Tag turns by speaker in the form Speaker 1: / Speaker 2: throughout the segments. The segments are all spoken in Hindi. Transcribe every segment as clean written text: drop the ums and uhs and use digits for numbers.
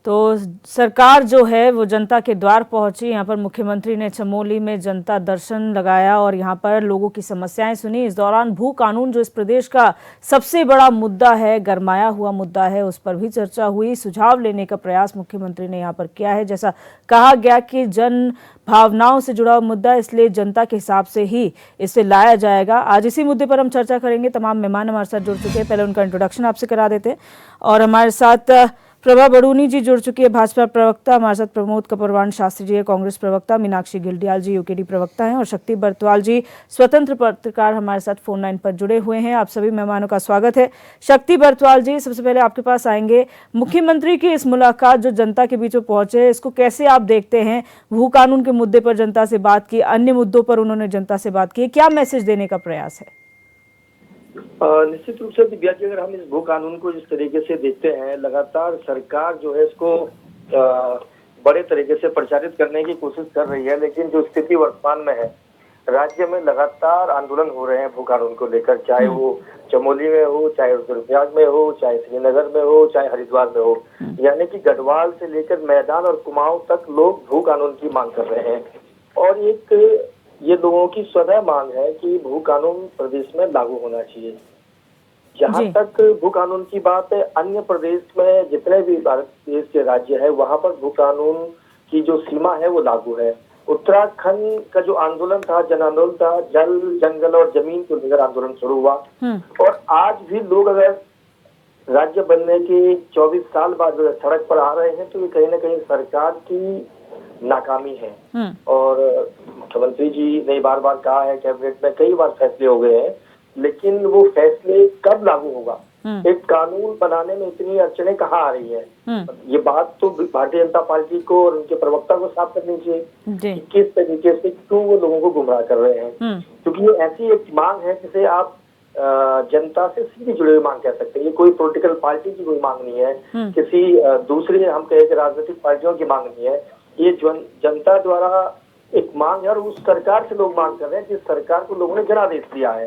Speaker 1: तो सरकार जो है वो जनता के द्वार पहुंची। यहाँ पर मुख्यमंत्री ने चमोली में जनता दर्शन लगाया और यहाँ पर लोगों की समस्याएं सुनी। इस दौरान भू कानून जो इस प्रदेश का सबसे बड़ा मुद्दा है, गरमाया हुआ मुद्दा है, उस पर भी चर्चा हुई। सुझाव लेने का प्रयास मुख्यमंत्री ने यहाँ पर किया है। जैसा कहा गया कि जन भावनाओं से जुड़ा मुद्दा, इसलिए जनता के हिसाब से ही इसे लाया जाएगा। आज इसी मुद्दे पर हम चर्चा करेंगे। तमाम मेहमान हमारे साथ जुड़ चुके हैं। पहले उनका इंट्रोडक्शन आपसे करा देते हैं। और हमारे साथ प्रभा बड़ूनी जी जुड़ चुकी है, भाजपा प्रवक्ता। हमारे साथ प्रमोद कपरवान शास्त्री जी है, कांग्रेस प्रवक्ता। मीनाक्षी गिल्डियाल जी यूकेडी प्रवक्ता हैं और शक्ति बरतवाल जी स्वतंत्र पत्रकार हमारे साथ फोन लाइन पर जुड़े हुए हैं। आप सभी मेहमानों का स्वागत है। शक्ति बरतवाल जी, सबसे पहले आपके पास आएंगे। मुख्यमंत्री की इस मुलाकात जो जनता के बीच में पहुंचे, इसको कैसे आप देखते हैं? भू कानून के मुद्दे पर जनता से बात की, अन्य मुद्दों पर उन्होंने जनता से बात की, क्या मैसेज देने का प्रयास है?
Speaker 2: निश्चित रूप से दिव्या जी, अगर हम इस भू कानून को जिस तरीके से देखते हैं, लगातार सरकार जो है इसको बड़े तरीके से प्रचारित करने की कोशिश कर रही है, लेकिन जो स्थिति वर्तमान में है, राज्य में लगातार आंदोलन हो रहे हैं भू कानून को लेकर, चाहे वो चमोली में हो, चाहे रुद्रप्रयाग में हो, चाहे श्रीनगर में हो, चाहे हरिद्वार में हो, यानी कि गढ़वाल से लेकर मैदान और कुमाऊं तक लोग भू कानून की मांग कर रहे हैं। और एक ये लोगों की स्वतः मांग है कि भू कानून प्रदेश में लागू होना चाहिए। जहाँ तक भू कानून की बात है, अन्य प्रदेश में जितने भी भारत देश के राज्य है, वहाँ पर भू कानून की जो सीमा है वो लागू है। उत्तराखंड का जो आंदोलन था, जन आंदोलन था, जल, जंगल और जमीन को लेकर आंदोलन शुरू हुआ। और आज भी लोग अगर राज्य बनने के 24 साल बाद सड़क पर आ रहे हैं, तो ये कहीं ना कहीं सरकार की नाकामी है। और मुख्यमंत्री जी ने बार बार कहा है, कैबिनेट में कई बार फैसले हो गए हैं, लेकिन वो फैसले कब लागू होगा? एक कानून बनाने में इतनी अड़चनें कहाँ आ रही है? ये बात तो भारतीय जनता पार्टी को और उनके प्रवक्ता को साफ करनी चाहिए, किस तरीके से क्यों वो लोगों को गुमराह कर रहे हैं। क्योंकि ये ऐसी एक मांग है जिसे आप जनता से सीधे जुड़े हुए मांग कह सकते हैं। ये कोई पॉलिटिकल पार्टी की कोई मांग नहीं है, किसी दूसरी हम कहे राजनीतिक पार्टियों की मांग नहीं है। ये जनता द्वारा एक मांग है और उस सरकार से लोग मांग कर रहे हैं जिस सरकार को लोगों ने जनादेश दिया है।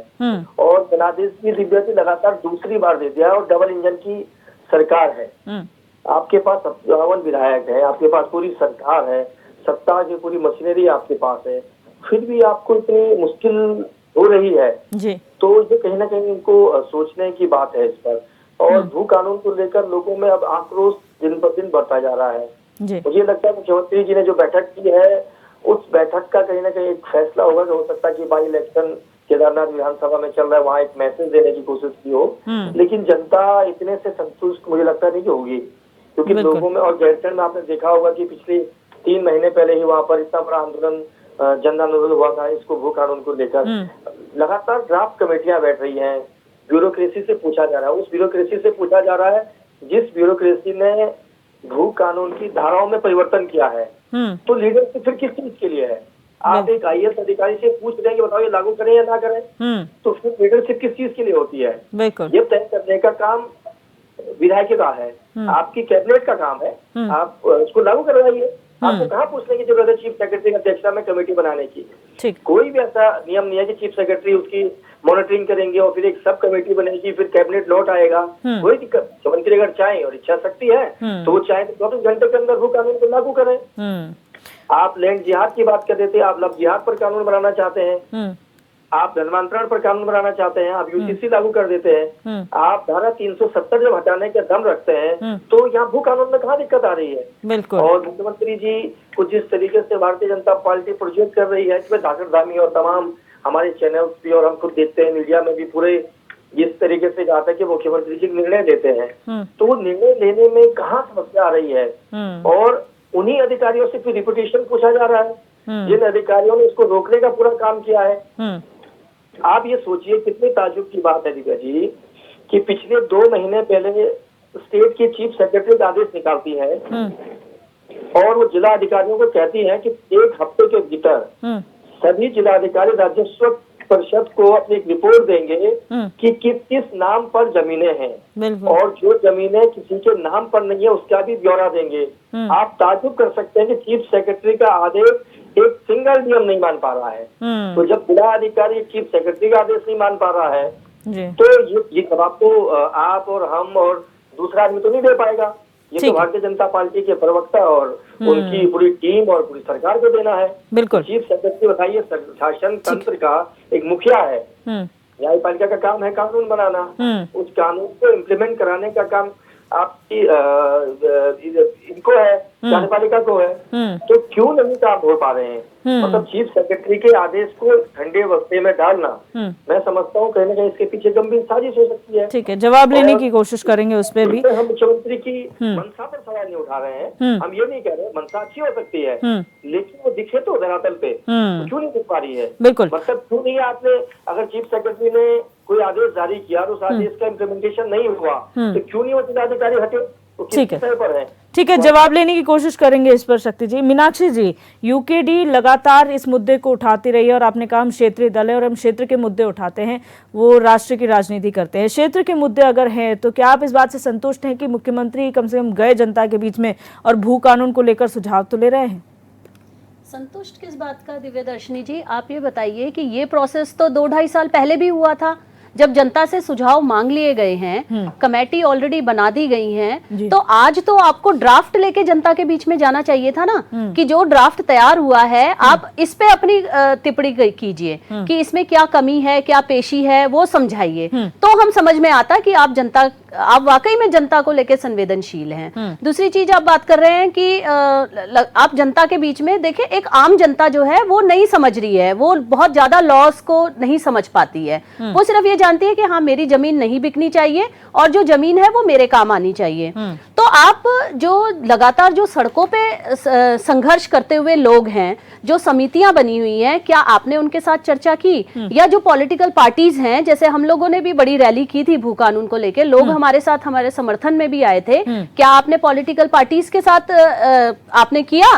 Speaker 2: और जनादेश की दिव्या जी लगातार दूसरी बार दे दिया है और डबल इंजन की सरकार है। आपके पास 57 विधायक है, आपके पास पूरी सरकार है, सत्ता की पूरी मशीनरी आपके पास है, फिर भी आपको इतनी मुश्किल हो रही है जी। तो ये कहीं ना कहीं इनको सोचने की बात है इस पर। और भू कानून को लेकर लोगों में अब आक्रोश दिन पर दिन बढ़ता जा रहा है। मुझे लगता है मुख्यमंत्री जी ने जो बैठक की है, उस बैठक का कहीं ना कहीं एक फैसला होगा कि हो सकता है कि बाई इलेक्शन केदारनाथ विधानसभा में चल रहा है, वहाँ एक मैसेज देने की कोशिश की हो, लेकिन जनता इतने से संतुष्ट मुझे लगता नहीं कि होगी। क्योंकि लोगों में, और गैरसैंण में आपने देखा होगा कि पिछले 3 महीने पहले ही वहाँ पर इतना बड़ा आंदोलन, जन आंदोलन हुआ था इसको भू कानून को लेकर। लगातार ड्राफ्ट कमेटियां बैठ रही हैं, ब्यूरोक्रेसी से पूछा जा रहा है, उस ब्यूरोक्रेसी से पूछा जा रहा है जिस ब्यूरोक्रेसी ने भू कानून की धाराओं में परिवर्तन किया है। तो लीडरशिप फिर किस चीज के लिए है? आप एक IAS अधिकारी से पूछ रहे हैं कि बताओ ये लागू करें या ना करें, तो फिर लीडरशिप किस चीज के लिए होती है? ये तय करने का काम विधायक का है, आपकी कैबिनेट का काम है, आप उसको लागू करवाइए। आपको कहाँ पूछने की जरूरत है चीफ सेक्रेटरी की अध्यक्षता में कमेटी बनाने की? कोई भी ऐसा नियम नहीं है कि चीफ सेक्रेटरी उसकी मॉनिटरिंग करेंगे और फिर एक सब कमेटी बनेगी, फिर कैबिनेट लौट आएगा। कोई दिक्कत, मुख्यमंत्री अगर चाहे और इच्छा शक्ति है तो वो चाहे तो 24 घंटे के अंदर भू कानून को लागू करें। आप लैंड जिहाद की बात कर देते हैं, आप लव जिहाद पर कानून बनाना चाहते हैं, आप धर्मांतरण पर कानून बनाना चाहते हैं, आप UCC लागू कर देते हैं, आप धारा 370 जब हटाने के दम रखते हैं, तो यहाँ भू कानून में कहाँ दिक्कत आ रही है? और मुख्यमंत्री जी को जिस तरीके से भारतीय जनता पार्टी प्रोजेक्ट कर रही है, इसमें धाकर धामी और तमाम हमारे चैनल्स भी और हम खुद देखते हैं, मीडिया में भी पूरे जिस तरीके से जाता है कि मुख्यमंत्री जी निर्णय लेते हैं, तो वो निर्णय लेने में कहाँ समस्या आ रही है? और उन्हीं अधिकारियों से फिर रिपोर्टेशन पूछा जा रहा है जिन अधिकारियों ने इसको रोकने का पूरा काम किया है। आप ये सोचिए कितनी ताज्जुब की बात है दिव्या जी कि पिछले 2 महीने पहले स्टेट की चीफ सेक्रेटरी का आदेश निकालती है और वो जिला अधिकारियों को कहती है कि 1 हफ्ते के भीतर सभी जिलाधिकारी राजस्व परिषद को अपनी रिपोर्ट देंगे कि किस किस नाम पर जमीनें हैं और जो जमीनें किसी के नाम पर नहीं है उसका भी ब्यौरा देंगे। आप ताज्जुब कर सकते हैं कि चीफ सेक्रेटरी का आदेश एक सिंगल नियम नहीं मान पा रहा है। तो जब जिला अधिकारी चीफ सेक्रेटरी का आदेश नहीं मान पा रहा है तो ये जवाब तो आप और हम और दूसरा आदमी तो नहीं दे पाएगा। ये
Speaker 1: ठीक
Speaker 2: तो
Speaker 1: है।
Speaker 2: भारतीय जनता पार्टी के प्रवक्ता और उनकी पूरी टीम और पूरी सरकार को देना है।
Speaker 1: बिल्कुल।
Speaker 2: चीफ सेक्रेटरी बताइए, शासन तंत्र का एक मुखिया है, न्यायपालिका का काम है कानून बनाना, उस कानून को इम्प्लीमेंट कराने का काम आपकी इनको है, कार्यपालिका को है, तो क्यों नहीं काम हो पा रहे हैं? मतलब चीफ सेक्रेटरी के आदेश को ठंडे वक्ते में डालना, मैं समझता हूँ कहीं ना कहीं इसके पीछे गंभीर साजिश हो सकती है।
Speaker 1: ठीक है, जवाब लेने की कोशिश करेंगे उस पर भी।
Speaker 2: हम मुख्यमंत्री की मंशा पर सवाल नहीं उठा रहे हैं, हम ये नहीं कह रहे, मंशा अच्छी हो सकती है, लेकिन वो दिखे तो धरातल पे तो क्यों नहीं दिख पा रही है?
Speaker 1: बिल्कुल।
Speaker 2: मतलब क्यों नहीं आपने, अगर चीफ सेक्रेटरी ने कोई आदेश जारी किया और उस आदेश का इम्प्लीमेंटेशन नहीं हुआ तो क्यों नहीं वो जिलाधिकारी हटे? तो
Speaker 1: ठीक है,
Speaker 2: किस पर है?
Speaker 1: ठीक है, जवाब लेने की कोशिश करेंगे इस पर शक्ति जी। मीनाक्षी जी, यूकेडी लगातार इस मुद्दे को उठाती रही है और आपने कहा हम क्षेत्रीय दल है और हम क्षेत्र के मुद्दे उठाते हैं, वो राष्ट्र की राजनीति करते हैं। क्षेत्र के मुद्दे अगर हैं तो क्या आप इस बात से संतुष्ट हैं कि मुख्यमंत्री कम से कम गए जनता के बीच में और भू कानून को लेकर सुझाव तो ले रहे हैं?
Speaker 3: संतुष्ट किस बात का दिव्यदर्शनी जी, आप ये बताइए कि ये प्रोसेस तो 2-2.5 साल पहले भी हुआ था, जब जनता से सुझाव मांग लिए गए हैं, कमेटी ऑलरेडी बना दी गई है, तो आज तो आपको ड्राफ्ट लेके जनता के बीच में जाना चाहिए था ना, कि जो ड्राफ्ट तैयार हुआ है आप इस पे अपनी टिप्पणी कीजिए कि इसमें क्या कमी है, क्या पेशी है, वो समझाइए, तो हम समझ में आता कि आप वाकई में जनता को लेके संवेदनशील हैं। दूसरी चीज आप बात कर रहे हैं कि आप जनता के बीच में देखिए, एक आम जनता जो है वो नहीं समझ रही है, वो बहुत ज्यादा लॉस को नहीं समझ पाती है, वो सिर्फ ये जानती है कि हाँ मेरी जमीन नहीं बिकनी चाहिए और जो जमीन है वो मेरे काम आनी चाहिए। तो आप जो लगातार जो सड़कों पे संघर्ष करते हुए लोग हैं, जो समितियां बनी हुई हैं, क्या आपने उनके साथ चर्चा की? या जो पॉलिटिकल पार्टीज हैं, जैसे हम लोगों ने भी बड़ी रैली की थी भू कानून को लेकर, लोग हमारे साथ हमारे समर्थन में भी आए थे, क्या आपने पॉलिटिकल पार्टीज के साथ आपने किया?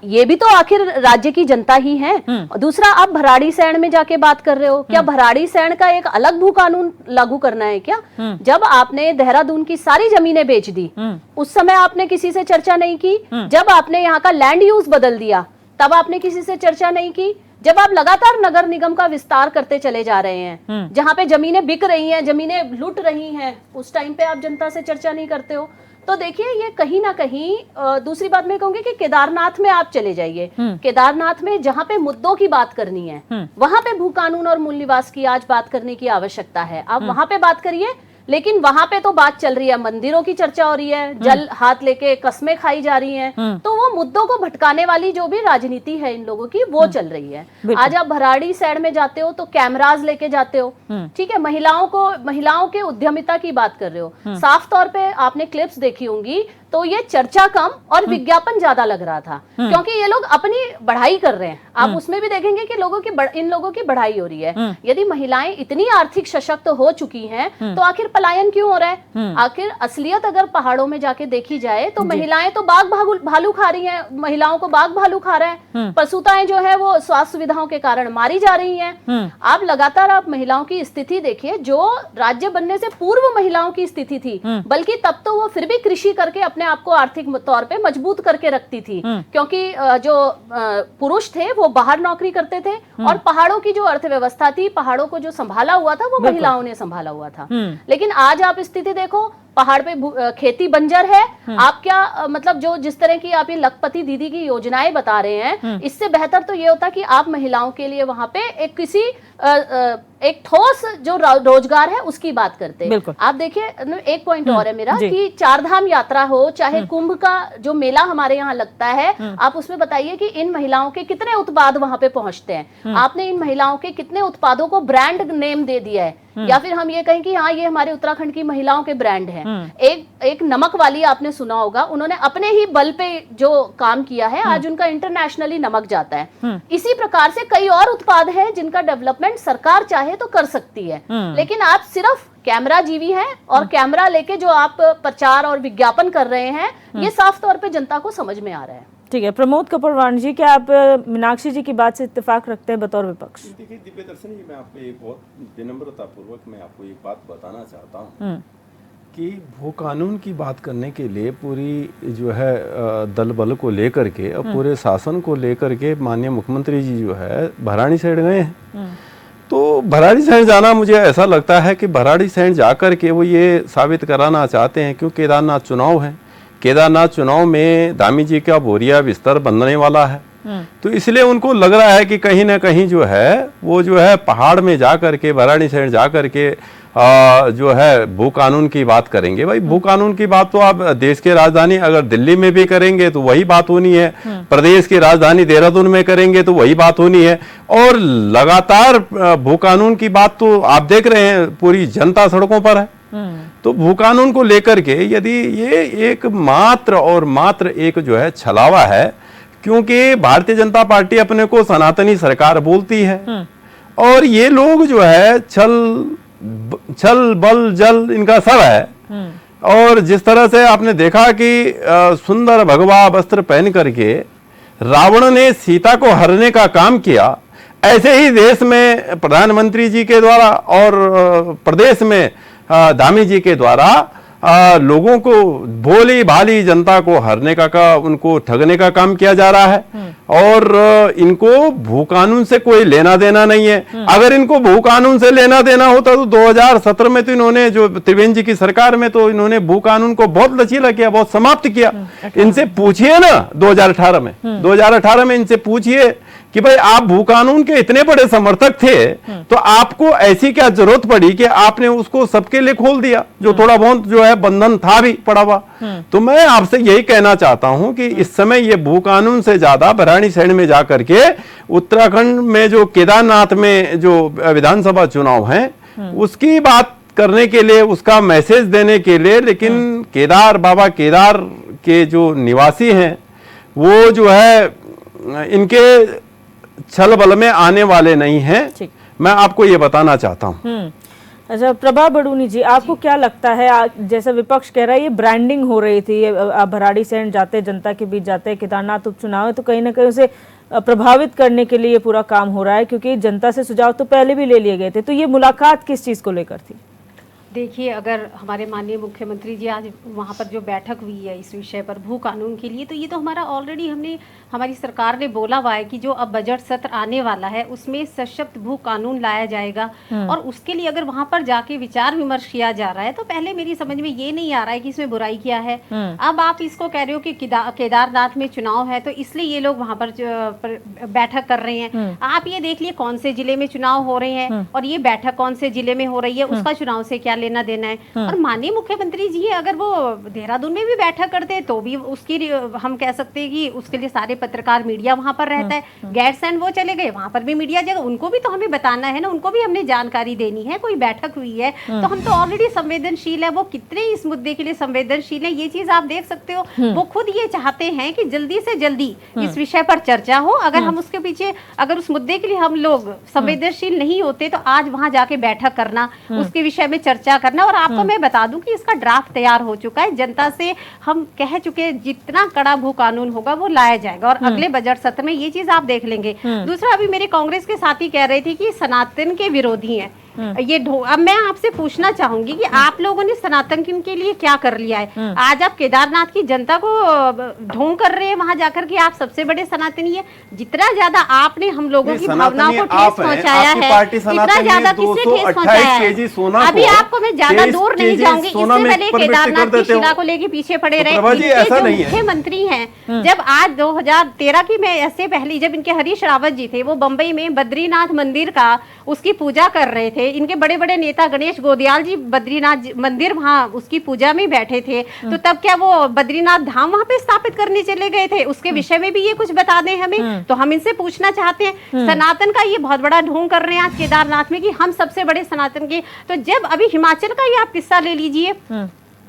Speaker 3: ये भी तो आखिर राज्य की जनता ही है। दूसरा, आप भराड़ीसैंण में जाके बात कर रहे हो, क्या भराड़ीसैंण का एक अलग भू कानून लागू करना है क्या? जब आपने देहरादून की सारी जमीनें बेच दी, उस समय आपने किसी से चर्चा नहीं की। जब आपने यहाँ का लैंड यूज बदल दिया, तब आपने किसी से चर्चा नहीं की। जब आप लगातार नगर निगम का विस्तार करते चले जा रहे हैं, जहां पे जमीनें बिक रही हैं, जमीनें लूट रही हैं, उस टाइम पे आप जनता से चर्चा नहीं करते हो। तो देखिए, ये कहीं ना कहीं दूसरी बात मैं कहूंगी कि केदारनाथ में आप चले जाइए, केदारनाथ में जहां पे मुद्दों की बात करनी है, वहां पे भू कानून और मूल निवास की आज बात करने की आवश्यकता है। आप वहां पे बात करिए, लेकिन वहां पे तो बात चल रही है, मंदिरों की चर्चा हो रही है, जल हाथ लेके कस्में खाई जा रही हैं, तो वो मुद्दों को भटकाने वाली जो भी राजनीति है इन लोगों की, वो चल रही है। आज आप भराड़ीसैंण में जाते हो तो कैमराज लेके जाते हो, ठीक है, महिलाओं के उद्यमिता की बात कर रहे हो, साफ तौर पे आपने क्लिप्स देखी होंगी, तो ये चर्चा कम और विज्ञापन ज्यादा लग रहा था, क्योंकि ये लोग अपनी बढ़ाई कर रहे हैं। आप उसमें भी देखेंगे कि इन लोगों की बढ़ाई हो रही है। यदि महिलाएं इतनी आर्थिक सशक्त हो चुकी हैं, तो आखिर पलायन क्यों हो रहा है? आखिर असलियत अगर पहाड़ों में जाके देखी जाए तो महिलाएं तो बाघ भालू खा रही हैं, महिलाओं को बाघ भालू खा रहे हैं, पशुताएं जो है वो स्वास्थ्य सुविधाओं के कारण मारी जा रही हैं। आप लगातार आप महिलाओं की स्थिति देखिए, जो राज्य बनने से पूर्व महिलाओं की स्थिति थी, बल्कि तब तो वो फिर भी कृषि करके अपने आप को आर्थिक तौर पे मजबूत करके रखती थी, क्योंकि जो पुरुष थे वो बाहर नौकरी करते थे और पहाड़ों की जो अर्थव्यवस्था थी, पहाड़ों को जो संभाला हुआ था वो महिलाओं ने संभाला हुआ था। लेकिन आज आप स्थिति देखो, पहाड़ पे खेती बंजर है। आप क्या मतलब जो जिस तरह की आप ये लखपति दीदी की योजनाएं बता रहे हैं, इससे बेहतर तो ये होता कि आप महिलाओं के लिए वहां पे एक ठोस जो रोजगार है उसकी बात करते। आप देखिए, एक पॉइंट और है मेरा कि चारधाम यात्रा हो, चाहे कुंभ का जो मेला हमारे यहाँ लगता है, आप उसमें बताइए कि इन महिलाओं के कितने उत्पाद वहां पे पहुंचते हैं। आपने इन महिलाओं के कितने उत्पादों को ब्रांड नेम दे दिया है, या फिर हम ये कहें कि हाँ ये हमारे उत्तराखंड की महिलाओं के ब्रांड हैं। एक नमक वाली आपने सुना होगा, उन्होंने अपने ही बल पे जो काम किया है, आज उनका इंटरनेशनली नमक जाता है। इसी प्रकार से कई और उत्पाद हैं जिनका डेवलपमेंट सरकार चाहे तो कर सकती है, लेकिन आप सिर्फ कैमरा जीवी हैं और कैमरा लेके जो आप प्रचार और विज्ञापन कर रहे हैं, ये साफ तौर पे जनता को समझ में आ रहा है।
Speaker 1: ठीक है, प्रमोद कपूरवाणी जी, क्या आप मीनाक्षी जी की बात से इत्तेफाक रखते हैं बतौर विपक्ष?
Speaker 4: देखिए दिव्यदर्शनी जी, मैं आपको एक बहुत विनम्रता पूर्वक मैं आपको एक बात बताना चाहता हूँ कि भू कानून की बात करने के लिए पूरी जो है दल बल को लेकर के और पूरे शासन को लेकर के माननीय मुख्यमंत्री जी जो है भराड़ीसैंण गए हैं। तो भराड़ीसैंण जाना मुझे ऐसा लगता है कि भराड़ीसैंण जाकर के वो ये साबित कराना चाहते हैं, क्योंकि केदारनाथ चुनाव है केदारनाथ चुनाव में धामी जी का बोरिया बिस्तर बनने वाला है, तो इसलिए उनको लग रहा है कि कहीं ना कहीं जो है वो जो है पहाड़ में जा करके, वाराणसी जा करके जो है भू कानून की बात करेंगे। भाई भू कानून की बात तो आप देश की राजधानी अगर दिल्ली में भी करेंगे तो वही बात होनी है, प्रदेश की राजधानी देहरादून में करेंगे तो वही बात होनी है। और लगातार भू कानून की बात तो आप देख रहे हैं, पूरी जनता सड़कों पर है। तो भू कानून को लेकर के यदि ये एक मात्र एक जो है छलावा है, क्योंकि भारतीय जनता पार्टी अपने को सनातनी सरकार बोलती है और ये लोग जो है छल बल जल इनका सब है। और जिस तरह से आपने देखा कि सुंदर भगवा वस्त्र पहन करके रावण ने सीता को हरने का काम किया, ऐसे ही देश में प्रधानमंत्री जी के द्वारा और प्रदेश में धामी जी के द्वारा लोगों को, भोली भाली जनता को हरने का उनको ठगने का काम किया जा रहा है। और इनको भू कानून से कोई लेना देना नहीं है। अगर इनको भू कानून से लेना देना होता तो 2017 में तो इन्होंने, जो त्रिवेंद्र जी की सरकार में, तो इन्होंने भू कानून को बहुत लचीला किया, बहुत समाप्त किया। इनसे पूछिए ना 2018 में इनसे पूछिए कि भाई आप भू कानून के इतने बड़े समर्थक थे तो आपको ऐसी क्या जरूरत पड़ी कि आपने उसको सबके लिए खोल दिया, जो थोड़ा बहुत जो है बंधन था भी पड़ा हुआ। तो मैं आपसे यही कहना चाहता हूं कि इस समय ये भू कानून से ज्यादा वाराणसी में जाकर के उत्तराखंड में जो केदारनाथ में जो विधानसभा चुनाव है उसकी बात करने के लिए, उसका मैसेज देने के लिए, लेकिन बाबा केदार के जो निवासी हैं वो जो है इनके छल बल में आने वाले नहीं हैं। मैं आपको ये बताना चाहता हूँ।
Speaker 1: अच्छा, प्रभा बडूनी जी, आपको क्या लगता है, जैसा विपक्ष कह रहा है ये ब्रांडिंग हो रही थी, आप भराड़ीसैंण जाते, जनता के बीच जाते, केदारनाथ उपचुनाव है तो कहीं ना कहीं उसे प्रभावित करने के लिए पूरा काम हो रहा है, क्योंकि जनता से सुझाव तो पहले भी ले लिए गए थे। तो ये मुलाकात किस चीज को लेकर थी?
Speaker 3: देखिए, अगर हमारे माननीय मुख्यमंत्री जी आज वहाँ पर जो बैठक हुई है इस विषय पर भू कानून के लिए, तो ये तो हमारा ऑलरेडी हमारी सरकार ने बोला हुआ है कि जो अब बजट सत्र आने वाला है उसमें सशक्त भू कानून लाया जाएगा। और उसके लिए अगर वहाँ पर जाके विचार विमर्श किया जा रहा है तो पहले मेरी समझ में ये नहीं आ रहा है कि इसमें बुराई क्या है। अब आप इसको कह रहे हो कि केदारनाथ में चुनाव है तो इसलिए ये लोग वहाँ पर बैठक कर रहे हैं। आप ये देख लिए कौन से जिले में चुनाव हो रहे हैं और ये बैठक कौन से जिले में हो रही है, उसका चुनाव से क्या लेना देना है। और माननीय मुख्यमंत्री जी अगर वो देहरादून में भी बैठक करते तो भी उसकी हम कह सकते हैं कि उसके लिए सारे पत्रकार मीडिया वहां पर रहता है। गैरसैंण वो चले गए, वहां पर भी मीडिया जगह, उनको भी तो हमें बताना है ना, उनको भी हमने जानकारी देनी है। कोई बैठक हुई है तो हम तो ऑलरेडी संवेदनशील है, वो कितने इस मुद्दे के लिए संवेदनशील है ये चीज आप देख सकते हो। वो खुद ये चाहते हैं कि जल्दी से जल्दी इस विषय पर चर्चा हो। अगर हम उसके पीछे, अगर उस मुद्दे के लिए हम लोग संवेदनशील नहीं होते तो आज वहां जाके बैठक करना, उसके विषय में चर्चा करना। और आपको मैं बता दूं कि इसका ड्राफ्ट तैयार हो चुका है, जनता से हम कह चुके हैं जितना कड़ा भू कानून होगा वो लाया जाएगा और अगले बजट सत्र में ये चीज आप देख लेंगे। दूसरा, अभी मेरे कांग्रेस के साथी कह रहे थे कि सनातन के विरोधी हैं ये। अब मैं आपसे पूछना चाहूंगी कि आप लोगों ने सनातन के लिए क्या कर लिया है? आज आप केदारनाथ की जनता को ढोंग कर रहे हैं वहां जाकर के आप सबसे बड़े सनातनी है। जितना ज्यादा आपने हम लोगों की भावनाओं को ठेस पहुंचाया है, इतना ज्यादा किसने ठेस पहुंचाया है? अभी आपको मैं ज्यादा दूर नहीं जाऊंगी, इससे पहले केदारनाथ की शिला को लेके पीछे पड़े रहे जो मुख्यमंत्री हैं। जब आज 2013 की मैं ऐसे पहले जब इनके हरीश रावत जी थे, वो बम्बई में बद्रीनाथ मंदिर का उसकी पूजा कर रहे थे। इनके बड़े बड़े नेता गणेश गोदियाल जी बद्रीनाथ मंदिर वहां उसकी पूजा में बैठे थे, तो तब क्या वो बद्रीनाथ धाम वहां पे स्थापित करने चले गए थे? उसके विषय में भी ये कुछ बता दें हमें, तो हम इनसे पूछना चाहते हैं। सनातन का ये बहुत बड़ा ढोंग कर रहे हैं आज केदारनाथ में कि हम सबसे बड़े सनातन के। तो जब अभी हिमाचल का ये आप किस्सा ले लीजिए,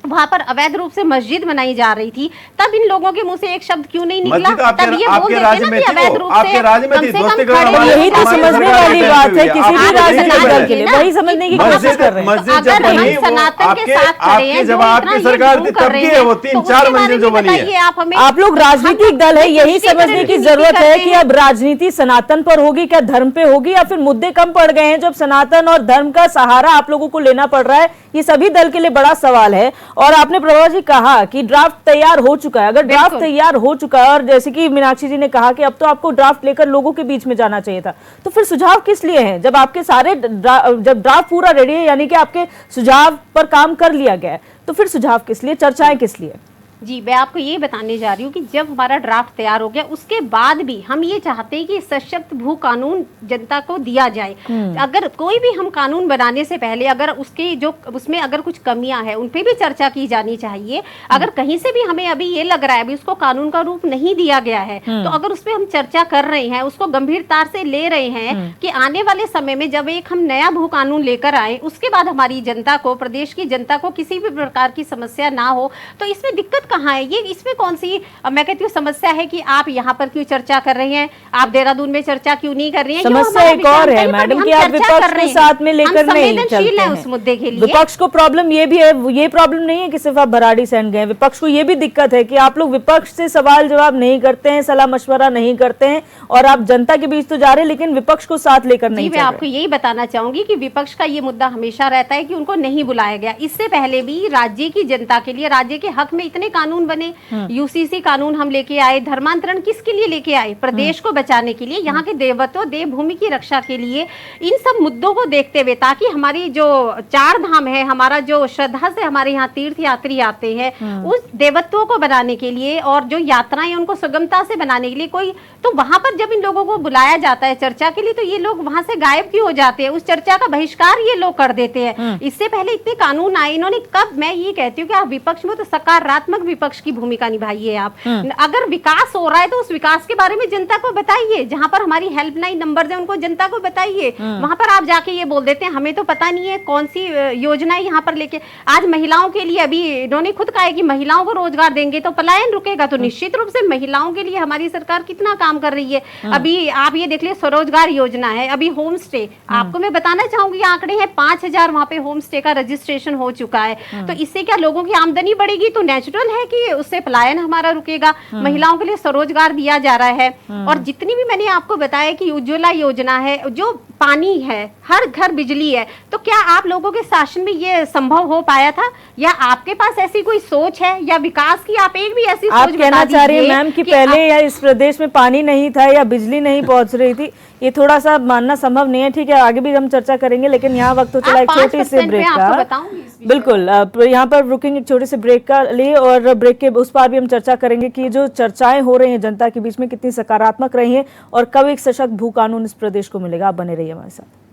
Speaker 3: वहां पर अवैध रूप से मस्जिद बनाई जा रही थी, तब इन लोगों के मुंह से एक शब्द क्यों नहीं निकला? तब ये बोल देते ना कि अवैध रूप से कम से कम खड़े।
Speaker 1: यही तो समझने वाली बात है किसी भी राजनीतिक दल के लिए, वही समझने की कोशिश कर रहे हैं।
Speaker 3: अगर हम सनातन के साथ खड़े हैं,
Speaker 4: जब आपकी सरकार तब की है वो 3-4 मंजिल जो बनी है।
Speaker 1: आप लोग राजनीतिक दल है, यही समझने की जरूरत है कि अब राजनीति सनातन पर होगी, क्या धर्म पे होगी, या फिर मुद्दे कम पड़ गए हैं जब सनातन और धर्म का सहारा आप लोगों को लेना पड़ रहा है? ये सभी दल के लिए बड़ा सवाल है। और आपने प्रभा जी कहा कि ड्राफ्ट तैयार हो चुका है, अगर ड्राफ्ट तैयार हो चुका है और जैसे कि मीनाक्षी जी ने कहा कि अब तो आपको ड्राफ्ट लेकर लोगों के बीच में जाना चाहिए था, तो फिर सुझाव किस लिए हैं? जब आपके सारे जब ड्राफ्ट पूरा रेडी है, यानी कि आपके सुझाव पर काम कर लिया गया है, तो फिर सुझाव किस लिए, चर्चाएं किस लिए?
Speaker 5: जी, मैं आपको ये बताने जा रही हूँ कि जब हमारा ड्राफ्ट तैयार हो गया उसके बाद भी हम ये चाहते हैं कि सशक्त भू कानून जनता को दिया जाए। अगर कोई भी हम कानून बनाने से पहले अगर उसके जो उसमें अगर कुछ कमियां हैं उन पे भी चर्चा की जानी चाहिए। अगर कहीं से भी हमें अभी ये लग रहा है अभी उसको कानून का रूप नहीं दिया गया है तो अगर उस पर हम चर्चा कर रहे हैं, उसको गंभीरता से ले रहे हैं कि आने वाले समय में जब एक हम नया भू कानून लेकर आए उसके बाद हमारी जनता को, प्रदेश की जनता को किसी भी प्रकार की समस्या ना हो, तो इसमें दिक्कत कहाँ है? ये इसमें कौन सी मैं कहती हूँ समस्या है कि आप यहाँ पर क्यों चर्चा कर रहे हैं, आप देहरादून में चर्चा क्यों नहीं कर रही हैं?
Speaker 1: समस्या एक और है मैडम कि आप विपक्ष को साथ में लेकर नहीं चलते हैं
Speaker 5: उस मुद्दे के लिए।
Speaker 1: विपक्ष को प्रॉब्लम ये भी है, ये प्रॉब्लम नहीं है कि सिर्फ आप भराड़ीसैंण गए, विपक्ष को ये भी दिक्कत है कि आप लोग विपक्ष से सवाल जवाब नहीं करते हैं, सलाह मशवरा नहीं करते हैं और आप जनता के बीच तो जा रहे हैं लेकिन विपक्ष को साथ लेकर नहीं चल रहे।
Speaker 5: मैं आपको यही बताना चाहूंगी कि विपक्ष का ये मुद्दा हमेशा रहता है कि उनको नहीं बुलाया गया। इससे पहले भी राज्य की जनता के लिए, राज्य के हक में इतने कानून बने, यूसीसी कानून हम लेके आए, धर्मांतरण किसके लिए लेके आए? प्रदेश को बचाने के लिए, यहाँ के देवत्व देवभूमि की रक्षा के लिए। इन सब मुद्दों को देखते हुए ताकि हमारी जो 4 धाम है, हमारा जो श्रद्धा से हमारे यहाँ तीर्थ यात्री आते हैं उस देवत्वों को बनाने के लिए और जो यात्राएं उनको सुगमता से बनाने के लिए कोई, तो वहां पर जब इन लोगों को बुलाया जाता है चर्चा के लिए तो ये लोग वहां से गायब क्यों हो जाते हैं? उस चर्चा का बहिष्कार ये लोग कर देते हैं। इससे पहले इतने कानून आए, इन्होंने कब, मैं ये कहती हूँ कि आप विपक्ष में तो सकारात्मक विपक्ष की भूमिका निभाइए। आप अगर विकास हो रहा है तो उस विकास के बारे में जनता को बताइए, जहां पर हमारी हेल्पलाइन नंबर है उनको जनता को बताइए। वहां पर आप जाके ये बोल देते हैं हमें तो पता नहीं है कौन सी योजनाएं यहाँ पर लेके। आज महिलाओं के लिए अभी इन्होंने खुद कहा है कि महिलाओं को रोजगार देंगे तो पलायन रुकेगा, तो निश्चित रूप से महिलाओं के लिए हमारी सरकार कितना काम कर रही है। अभी आप ये देख लिये स्वरोजगार योजना है, अभी होम स्टे, आपको मैं बताना चाहूंगी आंकड़े हैं 5000 वहां पे होम स्टे का रजिस्ट्रेशन हो चुका है। तो इससे क्या लोगों की आमदनी बढ़ेगी तो नेचुरल है कि उससे पलायन हमारा रुकेगा। महिलाओं के लिए स्वरोजगार दिया जा रहा है और जितनी भी मैंने आपको बताया कि उज्ज्वला योजना है, जो पानी है, हर घर बिजली है, तो क्या आप लोगों के शासन में ये संभव हो पाया था? या आपके पास ऐसी कोई सोच है या विकास की आप एक भी ऐसी
Speaker 1: आप
Speaker 5: सोच
Speaker 1: कहना चाह रही है मैम कि पहले या इस प्रदेश में पानी नहीं था या बिजली नहीं पहुंच रही थी? ये थोड़ा सा मानना संभव नहीं है। ठीक है, आगे भी हम चर्चा करेंगे लेकिन यहाँ वक्त तो चला एक छोटी सी ब्रेक का। बिल्कुल, यहाँ पर रुकेंगे एक छोटे से ब्रेक का लिए और ब्रेक के उस पार भी हम चर्चा करेंगे कि जो चर्चाएं हो रही हैं जनता के बीच में कितनी सकारात्मक रही हैं और कब एक सशक्त भू कानून इस प्रदेश को मिलेगा। आप बने रहिए हमारे साथ।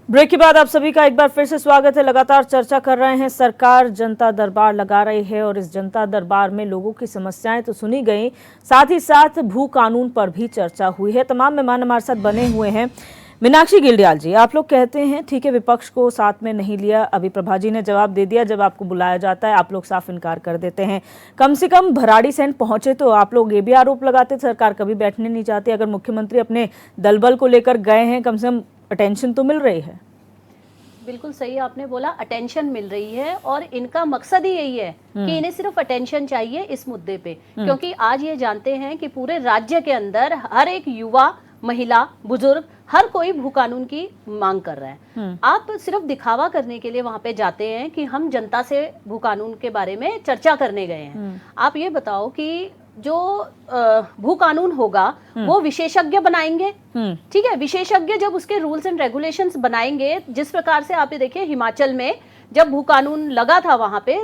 Speaker 1: ब्रेक के बाद आप सभी का एक बार फिर से स्वागत है। लगातार चर्चा कर रहे हैं, सरकार जनता दरबार लगा रही है और इस जनता दरबार में लोगों की समस्याएं तो सुनी गई, साथ ही साथ भू कानून पर भी चर्चा हुई है। तमाम मेहमान हमारे साथ बने हुए हैं। मीनाक्षी गिल्डियाल जी, आप लोग कहते हैं ठीक है विपक्ष को साथ में नहीं लिया, अभी प्रभा जी ने जवाब दे दिया, जब आपको बुलाया जाता है आप लोग साफ इनकार कर देते हैं। कम से कम भराड़ीसैंण पहुंचे तो आप लोग ये भी आरोप लगाते सरकार कभी बैठने नहीं चाहती। अगर मुख्यमंत्री अपने दलबल को लेकर गए हैं, कम से कम अटेंशन तो मिल रही है।
Speaker 3: बिल्कुल सही आपने बोला, अटेंशन मिल रही है और इनका मकसद ही यही है कि इन्हें सिर्फ अटेंशन चाहिए इस मुद्दे पे, क्योंकि आज ये जानते हैं कि पूरे राज्य के अंदर हर एक युवा, महिला, बुजुर्ग, हर कोई भू कानून की मांग कर रहा है। आप सिर्फ दिखावा करने के लिए वहां पे जाते हैं कि हम जनता से भू कानून के बारे में चर्चा करने गए हैं। आप ये बताओ कि जो भू कानून होगा वो विशेषज्ञ बनाएंगे, ठीक है? विशेषज्ञ जब उसके रूल्स एंड रेगुलेशंस बनाएंगे, जिस प्रकार से आप ये देखिए हिमाचल में जब भू कानून लगा था वहां पे,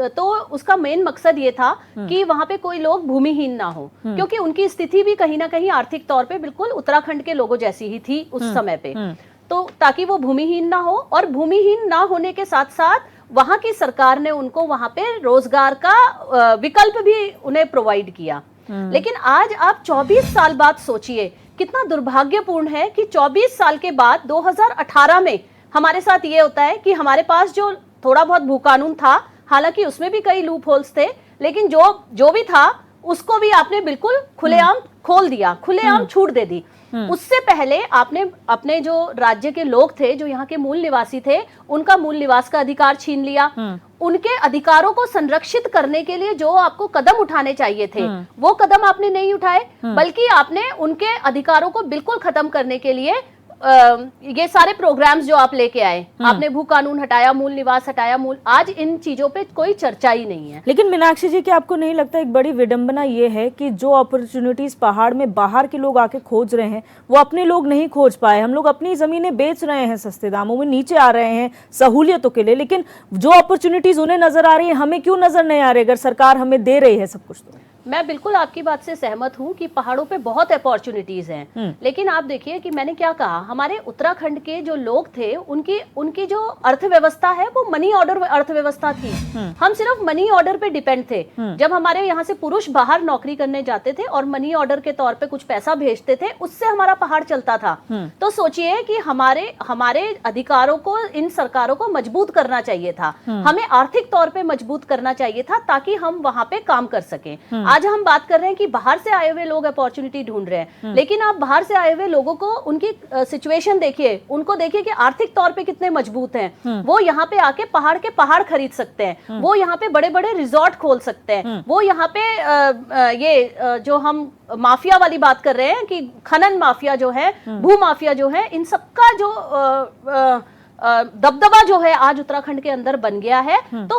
Speaker 3: तो उसका मेन मकसद ये था कि वहां पे कोई लोग भूमिहीन ना हो, क्योंकि उनकी स्थिति भी कहीं ना कहीं आर्थिक तौर पे बिल्कुल उत्तराखंड के लोगों जैसी ही थी उस समय पे, तो ताकि वो भूमिहीन ना हो। और भूमिहीन ना होने के साथ साथ वहां की सरकार ने उनको वहां पे रोजगार का विकल्प भी उन्हें प्रोवाइड किया। लेकिन आज आप 24 साल बाद सोचिए, कितना दुर्भाग्यपूर्ण है कि 24 साल के बाद 2018 में हमारे साथ ये होता है कि हमारे पास जो थोड़ा बहुत भू कानून था, हालांकि उसमें भी कई लूप होल्स थे, लेकिन जो भी था उसको भी आपने बिल्कुल खुलेआम खोल दिया, खुलेआम छूट दे दी। उससे पहले आपने अपने जो राज्य के लोग थे, जो यहाँ के मूल निवासी थे, उनका मूल निवास का अधिकार छीन लिया। उनके अधिकारों को संरक्षित करने के लिए जो आपको कदम उठाने चाहिए थे वो कदम आपने नहीं उठाए, बल्कि आपने उनके अधिकारों को बिल्कुल खत्म करने के लिए ये सारे प्रोग्राम्स जो आप लेके आए, आपने भू कानून हटाया, मूल निवास हटाया, आज इन चीजों पे कोई चर्चा ही नहीं है।
Speaker 1: लेकिन मीनाक्षी जी, क्या आपको नहीं लगता एक बड़ी विडंबना ये है कि जो अपॉर्चुनिटीज पहाड़ में बाहर के लोग आके खोज रहे हैं वो अपने लोग नहीं खोज पाए। हम लोग अपनी जमीनें बेच रहे हैं सस्ते दामों में, नीचे आ रहे हैं सहूलियतों के लिए, लेकिन जो अपॉर्चुनिटीज उन्हें नजर आ रही है हमें क्यों नजर नहीं आ रही अगर सरकार हमें दे रही है सब कुछ? तो
Speaker 3: मैं बिल्कुल आपकी बात से सहमत हूं कि पहाड़ों पे बहुत अपॉर्चुनिटीज हैं, लेकिन आप देखिए कि मैंने क्या कहा, हमारे उत्तराखंड के जो लोग थे उनकी जो अर्थव्यवस्था है वो मनी ऑर्डर अर्थव्यवस्था थी। हम सिर्फ मनी ऑर्डर पे डिपेंड थे। जब हमारे यहाँ से पुरुष बाहर नौकरी करने जाते थे और मनी ऑर्डर के तौर पे कुछ पैसा भेजते थे, उससे हमारा पहाड़ चलता था। तो सोचिए कि हमारे अधिकारों को इन सरकारों को मजबूत करना चाहिए था, हमें आर्थिक तौर पे मजबूत करना चाहिए था ताकि हम वहां पे काम कर सकें। आज हम बात कर रहे हैं कि बाहर से आए हुए लोग अपॉर्चुनिटी ढूंढ रहे हैं, लेकिन आप बाहर से आए हुए लोगों को उनकी सिचुएशन देखिए, उनको देखिए कि आर्थिक तौर पे कितने मजबूत हैं। वो यहाँ पे आके पहाड़ के पहाड़ खरीद सकते हैं, वो यहाँ पे बड़े बड़े रिजॉर्ट खोल सकते हैं, वो यहाँ पे जो हम माफिया वाली बात कर रहे हैं कि खनन माफिया जो है, भू माफिया जो है, इन सबका जो दबदबा जो है आज उत्तराखंड के अंदर बन गया है। तो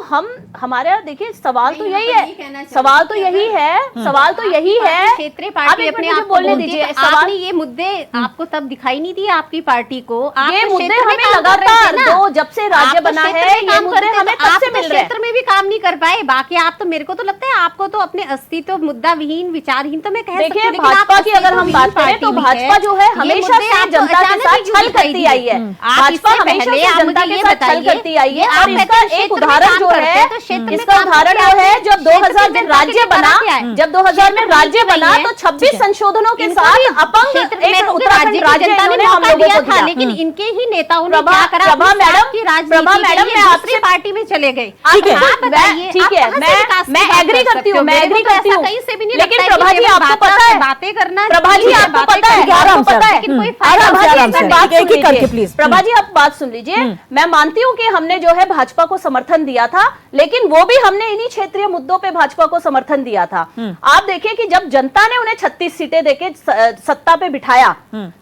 Speaker 3: हमारा देखिए सवाल तो यही है, सवाल तो यही है, सवाल तो यही है।
Speaker 5: क्षेत्रीय पार्टी अपने आप को
Speaker 3: बोलने दीजिए।
Speaker 5: आपने ये मुद्दे आपको तब दिखाई नहीं दिए आपकी पार्टी को?
Speaker 3: ये मुद्दे हमें लगातार जब से राज्य बना है ये मुद्दे हमें तब से मिल रहे हैं।
Speaker 5: क्षेत्र में भी काम नहीं कर पाए। बाकी आप तो, मेरे को तो लगता है आपको तो अपने अस्तित्व मुद्दा विहीन, विचारहीन तो मैं कह सकती हूं।
Speaker 3: देखिए भाजपा की अगर हम बात करें तो भाजपा जो है हमेशा से जनता के साथ छल करती आई है। भाजपा हमेशा जनता के साथ छल करती आई है और इसका एक उदाहरण जो है, इसका उदाहरण जो है जब 2000 में राज्य बना, जब 2000 में राज्य बना तो 26 संशोधनों के साथ अपंग एक उत्तराखंड राज्य इन्होंने हम लोगों को दिया।
Speaker 5: लेकिन इनके ही नेताओं ने क्या करा?
Speaker 3: प्रभा मैडम मैं
Speaker 5: दूसरी पार्टी में चले गए।
Speaker 3: ठीक है, मैं एग्री करती हूँ, मैं एग्री करती हूँ,
Speaker 5: कहीं से भी नहीं
Speaker 3: लेकिन
Speaker 5: लगता
Speaker 3: प्रभा जी आपको पता है,
Speaker 5: बातें करना,
Speaker 3: प्रभा जी आपको पता है,
Speaker 1: आराम से,
Speaker 5: लेकिन कोई फायदा
Speaker 3: प्रभा जी आप बात सुन लीजिए। मैं मानती हूँ कि हमने जो है भाजपा को समर्थन दिया था, लेकिन वो भी हमने इन्हीं क्षेत्रीय मुद्दों पे भाजपा को समर्थन दिया था। आप देखिए कि जब जनता ने उन्हें 36 सीटें देके सत्ता पे बिठाया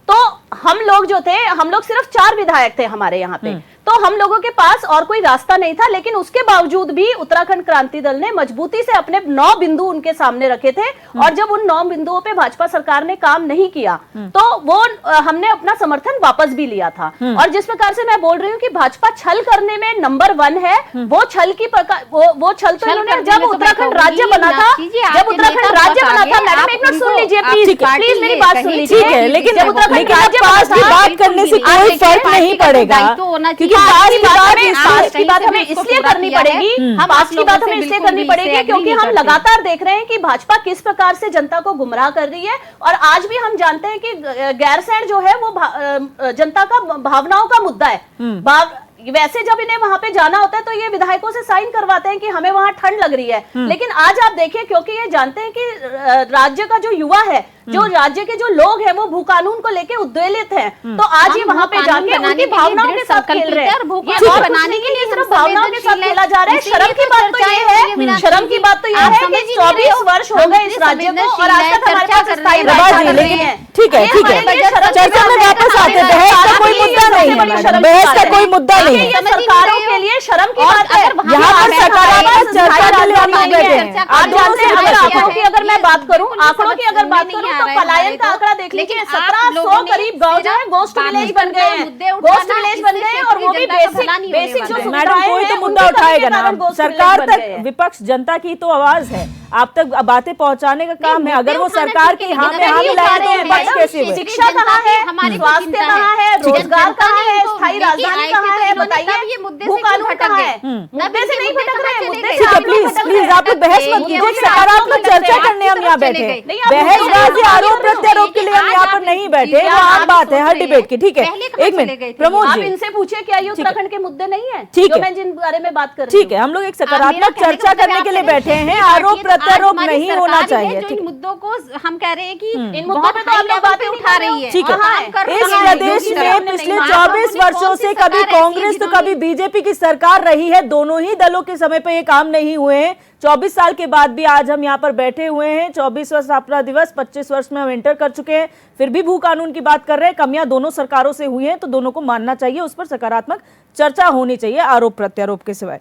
Speaker 3: तो हम लोग जो थे, हम लोग सिर्फ 4 विधायक थे हमारे यहाँ पे, तो हम लोगों के पास और कोई रास्ता नहीं था। लेकिन उसके बावजूद भी उत्तराखंड क्रांति दल ने मजबूती से अपने 9 बिंदु उनके सामने रखे थे और जब उन 9 बिंदुओं पे भाजपा सरकार ने काम नहीं किया तो वो हमने अपना समर्थन वापस भी लिया था। और जिस प्रकार से मैं बोल रही हूँ कि भाजपा छल करने में नंबर 1 है, वो छल की वो छल तो इन्होंने जब उत्तराखंड राज्य बना था, जब उत्तराखंड राज्य बना था, मैडम एक मिनट सुन लीजिए प्लीज मेरी बात सुन लीजिए।
Speaker 1: लेकिन
Speaker 3: जब उत्तराखंड राज्य
Speaker 1: पास की बात करने से कोई फर्क नहीं पड़ेगा,
Speaker 3: क्योंकि पास की बात हमें इसलिए करनी पड़ेगी, पास की बात हमें इसलिए करनी पड़ेगी क्योंकि हम लगातार देख रहे हैं कि भाजपा किस प्रकार से जनता को गुमराह कर रही है। और आज भी हम जानते हैं कि गैरसैंण जो है वो जनता का भावनाओं का मुद्दा है। वैसे जब इन्हें वहां पे जाना होता है तो ये विधायकों से साइन करवाते हैं कि हमें वहां ठंड लग रही है, लेकिन आज आप देखिए क्योंकि ये जानते हैं कि राज्य का जो युवा है, जो राज्य के जो लोग हैं वो भू कानून को लेके उद्वेलित हैं, तो आज ये वहां पे जाके उनकी भावनाओं के साथ खेल रहे हैं। ये बनाने के लिए सिर्फ भावनाओं के साथ खेला जा रहा है। शर्म की बात तो ये है, शर्म की बात तो ये है कि 24 वर्ष हो गए इस राज्य को और आज तक हमारे पास स्थायी राज्य नहीं है।
Speaker 1: ठीक है, चर्चा में वापस आते हैं। बहस का कोई मुद्दा नहीं है, बहस का कोई मुद्दा नहीं है।
Speaker 3: सरकारों के लिए शर्म की बात है।
Speaker 1: यहाँ पर सकारात्मक चर्चा के लिए हम लोग बैठे हैं।
Speaker 3: आप जानते हैं, अगर आंकड़ों की अगर मैं बात करूं, आंकड़ों की अगर बात करूं तो पलायन का आंकड़ा देख लीजिए, 1700 करीब गांव जो है गोस्ट विलेज बन गए हैं, गोस्ट विलेज बन गए हैं और वो भी बेसिक जो
Speaker 1: मैडम कोई तो मुद्दा उठाएगा ना। सरकार तक विपक्ष जनता की तो आवाज है, आप तक बातें पहुंचाने का काम है। अगर वो सरकार की हाँ में हाँ मिलाए तो विपक्ष कैसे हुए?
Speaker 3: शिक्षा कहाँ है, स्वास्थ्य कहाँ है, रोजगार कहाँ है, स्थायी राजधानी कहाँ है, बताइए। भू कानून कहाँ है? मुद्दे से नहीं भटक रहे हैं, मुद्दे से
Speaker 1: प्लीज आप लोग बहस मत कीजिए, सकारात्मक चर्चा करने हम यहाँ बैठे हैं। बहसबाजी आरोप प्रत्यारोप के लिए हम यहाँ पर नहीं बैठे, वो आम बात है हर डिबेट की। ठीक है, एक मिनट प्रमोद
Speaker 3: आप
Speaker 1: जी,
Speaker 3: इनसे पूछिए क्या ये उत्तराखंड के मुद्दे नहीं है
Speaker 1: ठीक
Speaker 3: जो
Speaker 1: है,
Speaker 3: मैं जिन बारे में बात कर रही हूँ?
Speaker 1: ठीक है, हम लोग एक सकारात्मक चर्चा करने के लिए बैठे हैं। आरोप प्रत्यारोप नहीं होना चाहिए।
Speaker 5: जो
Speaker 1: ठीक
Speaker 5: इन मुद्दों को हम कह रहे हैं कि
Speaker 3: इन
Speaker 5: बहुत
Speaker 3: मुद्दों पे तो
Speaker 5: हाई
Speaker 3: आप लोग
Speaker 5: लेवल
Speaker 3: बातें
Speaker 5: पे
Speaker 3: नहीं
Speaker 5: उठा
Speaker 3: कर रहे
Speaker 5: रही है।
Speaker 1: ठीक है।
Speaker 5: हाँ, कर
Speaker 1: इस
Speaker 5: रही है।
Speaker 1: प्रदेश
Speaker 5: योगी
Speaker 1: में
Speaker 5: सरकार ने
Speaker 1: पिछले
Speaker 5: नहीं माना।
Speaker 1: 24 वर्षों से कभी
Speaker 5: सरकार ऐसी है
Speaker 1: कांग्रेस तो
Speaker 5: जिन्होंने-
Speaker 1: कभी बीजेपी की सरकार रही है, दोनों ही दलों के समय पे ये काम नहीं हुए हैं। 24 साल के बाद भी आज हम यहाँ पर बैठे हुए हैं, 24वां स्थापना दिवस, 25 वर्ष में हम एंटर कर चुके हैं, फिर भी भू कानून की बात कर रहे हैं। कमियां दोनों सरकारों से हुई हैं तो दोनों को मानना चाहिए, उस पर सकारात्मक चर्चा होनी चाहिए आरोप प्रत्यारोप के सिवाय।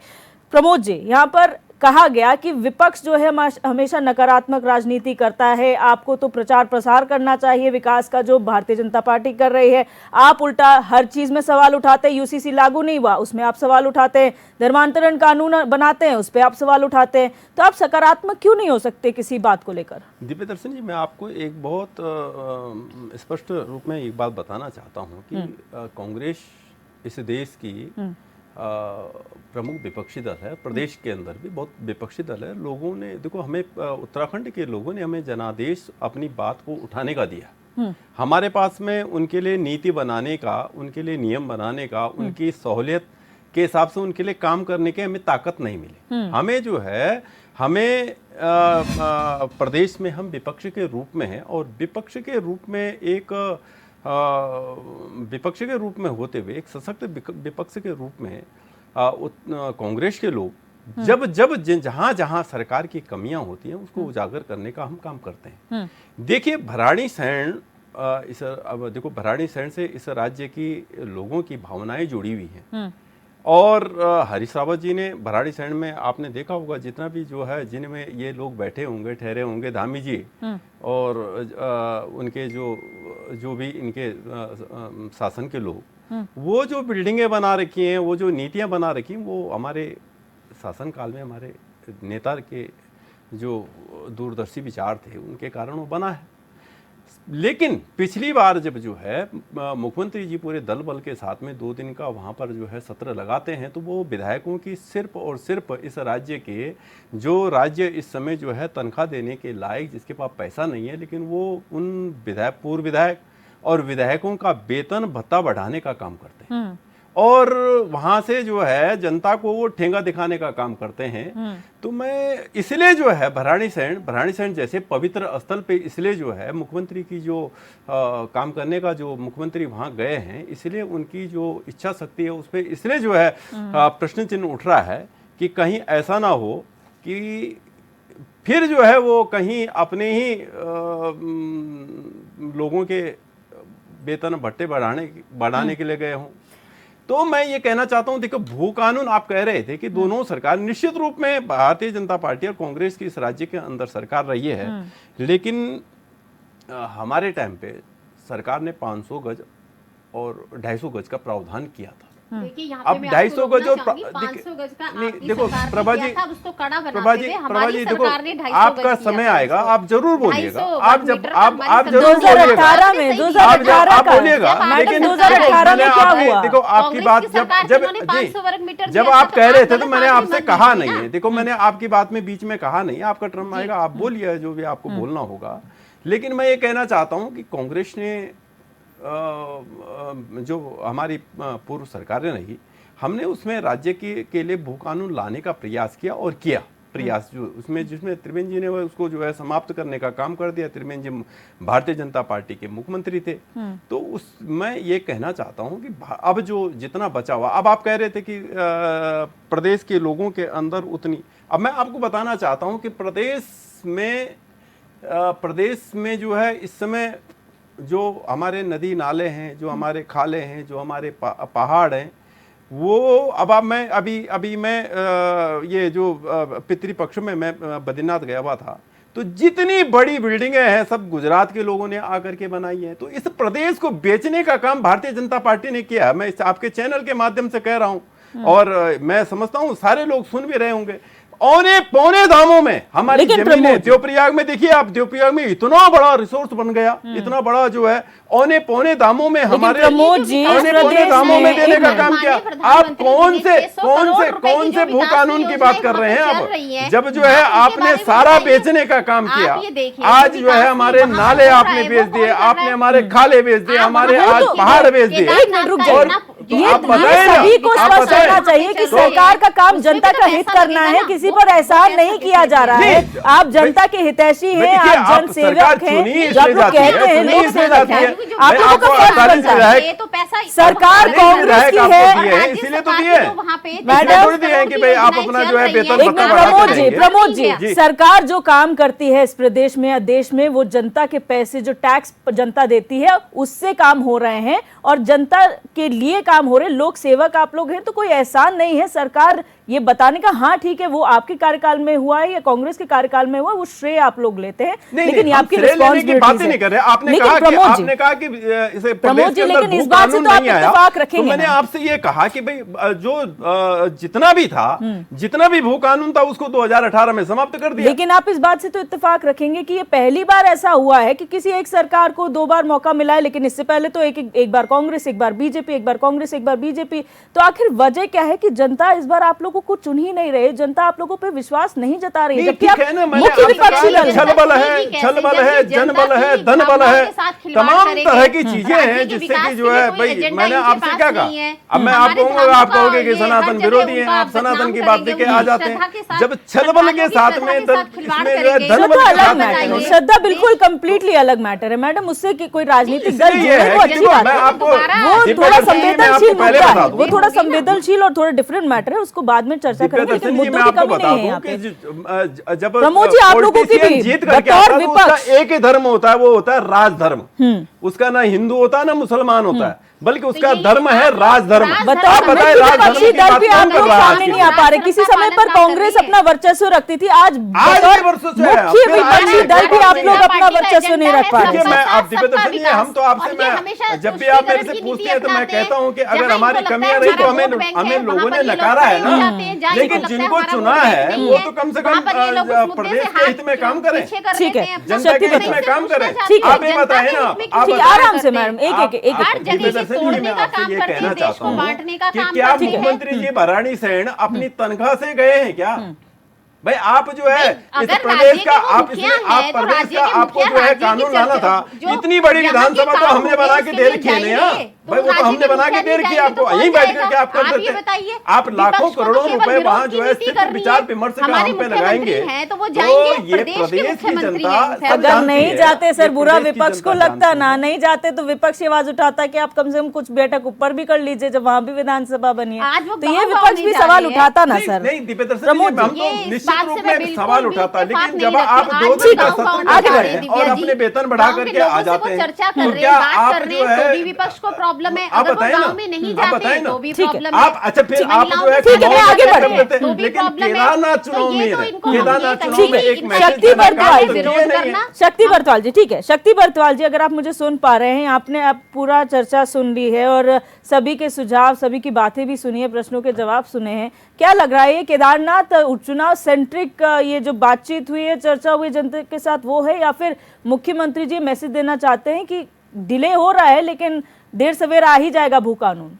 Speaker 1: प्रमोद जी, यहाँ पर कहा गया कि विपक्ष जो है हमेशा नकारात्मक राजनीति करता है, आपको तो प्रचार प्रसार करना चाहिए विकास का जो भारतीय जनता पार्टी कर रही है। आप उल्टा हर चीज में सवाल उठाते हैं, यूसीसी लागू नहीं हुआ उसमें आप सवाल उठाते हैं, धर्मांतरण कानून बनाते हैं उस पर आप सवाल उठाते हैं, तो आप सकारात्मक क्यों नहीं हो सकते किसी बात को लेकर?
Speaker 4: दिव्य दर्शन जी, मैं आपको एक बहुत स्पष्ट रूप में एक बात बताना चाहता हूँ कि कांग्रेस इस देश की प्रमुख विपक्षी दल है, प्रदेश के अंदर भी बहुत विपक्षी दल है। लोगों ने देखो, हमें उत्तराखंड के लोगों ने हमें जनादेश अपनी बात को उठाने का दिया। हमारे पास में उनके लिए नीति बनाने का, उनके लिए नियम बनाने का, उनकी सहूलियत के हिसाब से उनके लिए काम करने के हमें ताकत नहीं मिली। हमें जो है, हमें प्रदेश में हम विपक्ष के रूप में हैं और विपक्ष के रूप में एक विपक्ष के रूप में होते हुए एक सशक्त विपक्ष के रूप में कांग्रेस के लोग जब जब जहां जहां सरकार की कमियां होती हैं उसको उजागर करने का हम काम करते हैं। देखिए, भराड़ीसैंण अब देखो, भराड़ीसैंण से इस राज्य की लोगों की भावनाएं जुड़ी हुई हैं और हरीश रावत जी ने भराड़ीसैंण में आपने देखा होगा जितना भी जो है, जिनमें ये लोग बैठे होंगे, ठहरे होंगे, धामी जी और उनके जो भी इनके शासन के लोग, वो जो बिल्डिंगें बना रखी हैं, वो जो नीतियां बना रखी हैं, वो हमारे शासनकाल में हमारे नेता के जो दूरदर्शी विचार थे उनके कारण वो बना है। लेकिन पिछली बार जब जो है मुख्यमंत्री जी पूरे दल बल के साथ में 2 दिन का वहाँ पर जो है सत्र लगाते हैं, तो वो विधायकों की सिर्फ और सिर्फ इस राज्य के, जो राज्य इस समय जो है तनख्वाह देने के लायक, जिसके पास पैसा नहीं है, लेकिन वो उन पूर्व विधायक और विधायकों का वेतन भत्ता बढ़ाने का काम करते हैं और वहां से जो है जनता को वो ठेंगा दिखाने का काम करते हैं। तो मैं इसलिए जो है भराड़ीसैंण जैसे पवित्र स्थल पे इसलिए जो है मुख्यमंत्री की जो काम करने का जो मुख्यमंत्री वहां गए हैं, इसलिए उनकी जो इच्छा शक्ति है उस पर इसलिए जो है प्रश्न चिन्ह उठ रहा है कि कहीं ऐसा ना हो कि फिर जो है वो कहीं अपने ही लोगों के वेतन भत्ते बढ़ाने के लिए गए हों। तो मैं ये कहना चाहता हूं, देखो, भू कानून आप कह रहे थे कि दोनों सरकार, निश्चित रूप में भारतीय जनता पार्टी और कांग्रेस की इस राज्य के अंदर सरकार रही है, लेकिन हमारे टाइम पे सरकार ने 500 गज और 250 गज का प्रावधान किया था।
Speaker 5: देखिए, यहाँ
Speaker 4: अब
Speaker 5: पे मैं
Speaker 4: 250
Speaker 5: आपको
Speaker 4: गज और
Speaker 5: रोकना चाहूंगी, 500 गज का
Speaker 4: नहीं,
Speaker 5: आपकी
Speaker 4: देखो
Speaker 5: सरकार ने
Speaker 4: प्रभा
Speaker 5: किया
Speaker 4: जी,
Speaker 5: था, अब उसको कड़ा बनाते
Speaker 4: प्रभा जी,
Speaker 5: हुए हमारी
Speaker 4: देखो,
Speaker 5: सरकार ने 250
Speaker 4: आपका
Speaker 5: गज किया
Speaker 4: समय
Speaker 5: था
Speaker 4: आएगा,
Speaker 5: उसको।
Speaker 4: आप जरूर बोलिएगा,
Speaker 5: 250
Speaker 4: आप जब
Speaker 5: मीटर
Speaker 4: आप
Speaker 5: हमारी
Speaker 4: जरूर बोलिएगा,
Speaker 1: 2018 में 2018
Speaker 4: आप
Speaker 1: का
Speaker 4: बोलिएगा,
Speaker 1: मैडम
Speaker 4: लेकिन
Speaker 1: 2018 में क्या हुआ?
Speaker 4: देखो, आपकी बात जब आप कह रहे थे तो मैंने आपसे कहा नहीं है, देखो मैंने आपकी बात में बीच में कहा नहीं, आपका टर्म आएगा, आप बोलिए जो भी आपको बोलना होगा। लेकिन मैं ये कहना चाहता हूँ कि कांग्रेस ने जो हमारी पूर्व सरकारें रही, हमने उसमें राज्य के लिए भू कानून लाने का प्रयास किया और किया प्रयास, जो उसमें जिसमें त्रिवेंद्र जी ने उसको जो है समाप्त करने का काम कर दिया। त्रिवेंद्र जी भारतीय जनता पार्टी के मुख्यमंत्री थे। तो उस मैं ये कहना चाहता हूँ कि अब जो जितना बचा हुआ, अब आप कह रहे थे कि प्रदेश के लोगों के अंदर उतनी, अब मैं आपको बताना चाहता हूँ कि प्रदेश में जो है इस समय जो हमारे नदी नाले हैं, जो हमारे खाले हैं, जो हमारे पहाड़ हैं, वो अब मैं अभी मैं ये जो पितृपक्ष में मैं बद्रीनाथ गया हुआ था, तो जितनी बड़ी बिल्डिंगें हैं सब गुजरात के लोगों ने आकर के बनाई हैं। तो इस प्रदेश को बेचने का काम भारतीय जनता पार्टी ने किया। मैं आपके चैनल के माध्यम से कह रहा हूं और मैं समझता हूं सारे लोग सुन भी रहे होंगे। औने पौने दामों में हमारी जमीनें, देवप्रयाग में देखिए आप, देवप्रयाग में इतना बड़ा रिसोर्स बन गया, इतना बड़ा जो है औने पौने दामों में हमारे औने पौने दामों में देने का काम किया। आप कौन से भू कानून की बात कर रहे हैं? अब जब जो है आपने सारा बेचने का काम किया, आज जो है हमारे नाले आपने बेच दिए, आपने हमारे खाले बेच दिए, हमारे आज पहाड़ बेच दिए।
Speaker 1: ये
Speaker 4: आप बताएं ना,
Speaker 1: सभी को
Speaker 4: आप
Speaker 1: स्पष्ट
Speaker 4: बताएं।
Speaker 1: होना चाहिए कि सरकार का काम जनता का हित करना है, किसी पर एहसान नहीं किया जा रहा है। आप जनता के हितैषी हैं, आप जन सेवक हैं, जो आप लोग कहते हैं लोक सेवक हैं, आप लोगों का फर्ज बनता है।
Speaker 5: ये तो पैसा
Speaker 1: सरकार कांग्रेस की है,
Speaker 4: इसीलिए तो दिए
Speaker 5: वहाँ पे
Speaker 1: मैडम,
Speaker 4: थोड़ी दिए हैं कि भाई आप अपना जो है वेतन
Speaker 1: एक मिनट प्रमोद जी, सरकार जो काम करती है इस प्रदेश में या देश में, वो जनता के पैसे जो टैक्स जनता देती है उससे काम हो रहे हैं और जनता के लिए काम हो रहे हैं। लोक सेवक आप लोग हैं तो कोई एहसान नहीं है सरकार ये बताने का। हाँ ठीक है, वो आपके कार्यकाल में हुआ है या कांग्रेस के कार्यकाल में हुआ, वो श्रेय आप लोग लेते हैं, लेकिन ये आपकी
Speaker 4: रिस्पांसिबिलिटी नहीं कर रहे। आपने कहा कि इसे
Speaker 1: प्रमोद जी, लेकिन इस बात से तो आप इत्तेफाक रखेंगे।
Speaker 4: मैंने आपसे ये कहा कि भाई जो जितना भी था, जितना भी भू कानून था उसको 2018 में समाप्त कर दिया।
Speaker 1: लेकिन आप इस बात से तो इत्तेफाक रखेंगे कि ये पहली बार ऐसा हुआ है कि किसी एक सरकार को 2 बार मौका मिला है, लेकिन इससे पहले तो एक बार कांग्रेस, एक बार बीजेपी, एक बार कांग्रेस, एक बार बीजेपी। तो आखिर वजह क्या है कि जनता इस बार आप लोगों को चुन ही नहीं रहे, जनता आप लोगों पे विश्वास नहीं जता रही है, जबकि आप मुख्य विपक्षी दल
Speaker 4: छल बल है, जन बल है, धन बल है, तमाम तरह की चीजें हैं जिससे कि जो है भाई मैंने आपसे क्या कहा, अब मैं आप कहूंगा, आप कहोगे कि सनातन विरोधी हैं, आप सनातन की बात लेके आ जाते हैं। जब छल बल के साथ में इसमें जो है धन बल के साथ में,
Speaker 1: श्रद्धा बिल्कुल कंप्लीटली अलग मैटर है मैडम, उससे कि कोई राजनीतिक दल
Speaker 4: ये है
Speaker 1: वो अच्छी बात है, वो थोड़ा संवेदनशील मुद्दा है, वो थोड़ा संवेदनशील और थोड़ा डिफरेंट मैटर है, उसको बाद में चर्चा करेंगे, लेकिन मुद्दों की कमी नहीं है यहाँ पे।
Speaker 4: जब
Speaker 1: प्रमोद जी, आप लोगों की भी
Speaker 4: जीत करके आता है तो उसका एक ही धर्म होता है, वो होता है राजधर्म। उसका ना हिंदू होता है ना मुसलमान होता है, बल्कि उसका धर्म है राजधर्म।
Speaker 1: बताओ विपक्षी दल भी आप लोग सामने नहीं आ पा रहे। किसी समय पर कांग्रेस अपना वर्चस्व रखती थी, आज मुख्य विपक्षी दल भी आप लोग अपना वर्चस्व नहीं रख पा रहे।
Speaker 4: मैं आप हम तो आपसे मैं जब भी आप मेरे से पूछते हैं तो मैं कहता हूँ कि अगर हमारी कमियां रही तो हमें लोगों ने नकारा है ना, लेकिन जिनको चुना है वो तो कम से कम प्रदेश के हित में काम करें,
Speaker 1: ठीक है,
Speaker 4: जनता के हित में काम करें।
Speaker 1: ठीक है,
Speaker 4: आप ये बताएं ना, आप
Speaker 1: आराम से मैडम, एक
Speaker 5: तोड़ने का काम करती है, देश को बांटने का काम
Speaker 4: क्या
Speaker 5: करती है।
Speaker 4: मुख्यमंत्री जी भरानी सेन अपनी तनख्वाह से गए हैं क्या? भाई आप जो है इस प्रदेश का आप प्रदेश का आपको जो है कानून लाना था, इतनी बड़ी विधानसभा तो हमने बना के दे रखी है ना भाई, वो तो हमने बना के दे रखी है आपको, यहीं बैठ करके आप कर देते हैं। आप लाखों करोड़ों रुपए वहाँ जो है सिर्फ विचार विमर्श का हम पे लगाएंगे तो ये प्रदेश की जनता
Speaker 1: अगर नहीं जाते सर, बुरा विपक्ष को लगता ना, नहीं जाते तो विपक्ष आवाज उठाता कि आप कम से कम कुछ बैठक ऊपर भी कर लीजिए जब वहाँ भी विधानसभा बनी है, तो ये विपक्ष भी सवाल उठाता ना सर।
Speaker 4: नहीं दीपेंद्र सर, हम तो निश्चित रूप में सवाल उठाता, लेकिन जब आप 2 दिन का सत्र करते हैं और अपने वेतन बढ़ा करके आ जाते हैं तो क्या आप जो है
Speaker 5: विपक्ष को प्रॉब्लम है,
Speaker 4: आप
Speaker 5: अगर वो
Speaker 4: बताएं
Speaker 5: गांव में नहीं जाते तो भी प्रॉब्लम है।
Speaker 4: आप अच्छा फिर आप जो है
Speaker 1: ठीक है, मैं आगे बढ़ रही
Speaker 4: हूं, लेकिन केदारनाथ चुनाव में
Speaker 1: ठीक है, शक्ति बरतवाल जी, शक्ति बरतवाल जी, ठीक है, शक्ति बरतवाल जी, अगर आप मुझे सुन पा रहे हैं, आपने अब पूरा चर्चा सुन ली है और सभी के सुझाव, सभी की बातें भी सुनी है, प्रश्नों के जवाब सुने हैं, क्या लग रहा है ये केदारनाथ उपचुनाव सेंट्रिक ये जो बातचीत हुई है, चर्चा हुई जनता के साथ, वो है, या फिर मुख्यमंत्री जी मैसेज देना चाहते हैं कि डिले हो रहा है लेकिन देर सवेर आ ही जाएगा भू कानून?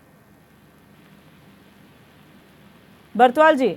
Speaker 1: बरतवाल जी,